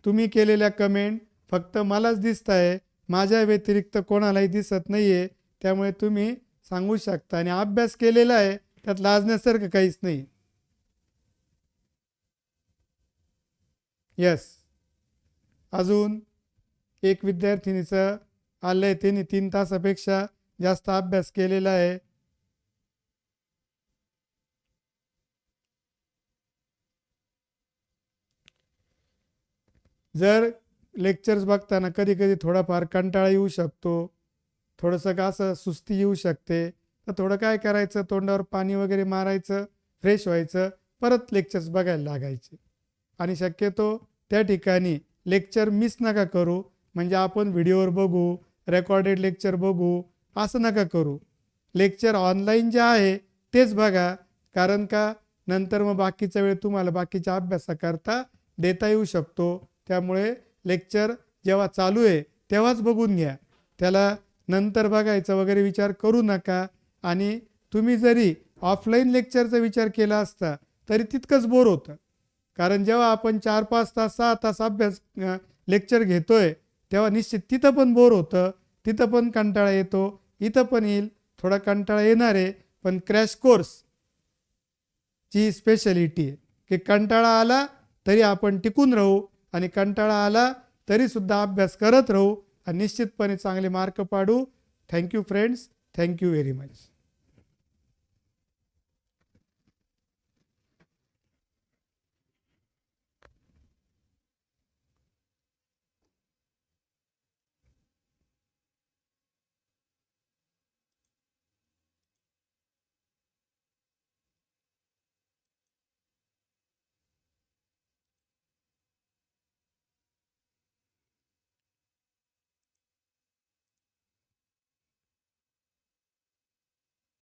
तुम्ही केलेल्या कमेंट फक्त मलाच दिसत आहे, माझ्या व्यतिरिक्त कोणालाही दिसत नाहीये. त्यामुळे तुम्ही सांगू शकता आणि अभ्यास केलेला आहे, त्यात लाजण्यासारखं काहीच नाही. यस. अजून एक विद्यार्थिनीचं आलंय, त्यांनी 3 तासापेक्षा जास्त अभ्यास केलेला आहे. जर लेक्चर्स बघताना कधी कधी थोडाफार कंटाळा येऊ शकतो, थोडंसं का असं सुस्ती येऊ शकते, तर थोडं काय करायचं, तोंडावर पाणी वगैरे मारायचं, फ्रेश व्हायचं, परत लेक्चर्स बघायला लागायचे. आणि शक्यतो त्या ठिकाणी लेक्चर मिस नका करू. म्हणजे आपण व्हिडिओवर बघू, रेकॉर्डेड लेक्चर बघू असं नका करू. लेक्चर ऑनलाईन जे आहे तेच बघा. कारण का नंतर मग बाकीचा वेळ तुम्हाला बाकीच्या अभ्यासाकरता देता येऊ शकतो. त्यामुळे लेक्चर जेव्हा चालू आहे तेव्हाच बघून घ्या. त्याला नंतर बघायचा वगैरे विचार करू नका. आणि तुम्ही जरी ऑफलाईन लेक्चरचा विचार केला असता तरी तितकंच बोर होतं. कारण जेव्हा आपण 4-5 तास 6 तास अभ्यास लेक्चर घेतोय तेव्हा निश्चित तिथं पण बोर होतं, तिथं पण कंटाळा येतो, इथं पण येईल. थोडा कंटाळा येणार आहे, पण क्रॅश कोर्स ची स्पेशालिटी आहे की कंटाळा आला तरी आपण टिकून राहू आणि कंटाळा आला तरी सुद्धा अभ्यास करत राहू आणि निश्चितपणे चांगले मार्क पाडू. Thank you friends. Thank you very much.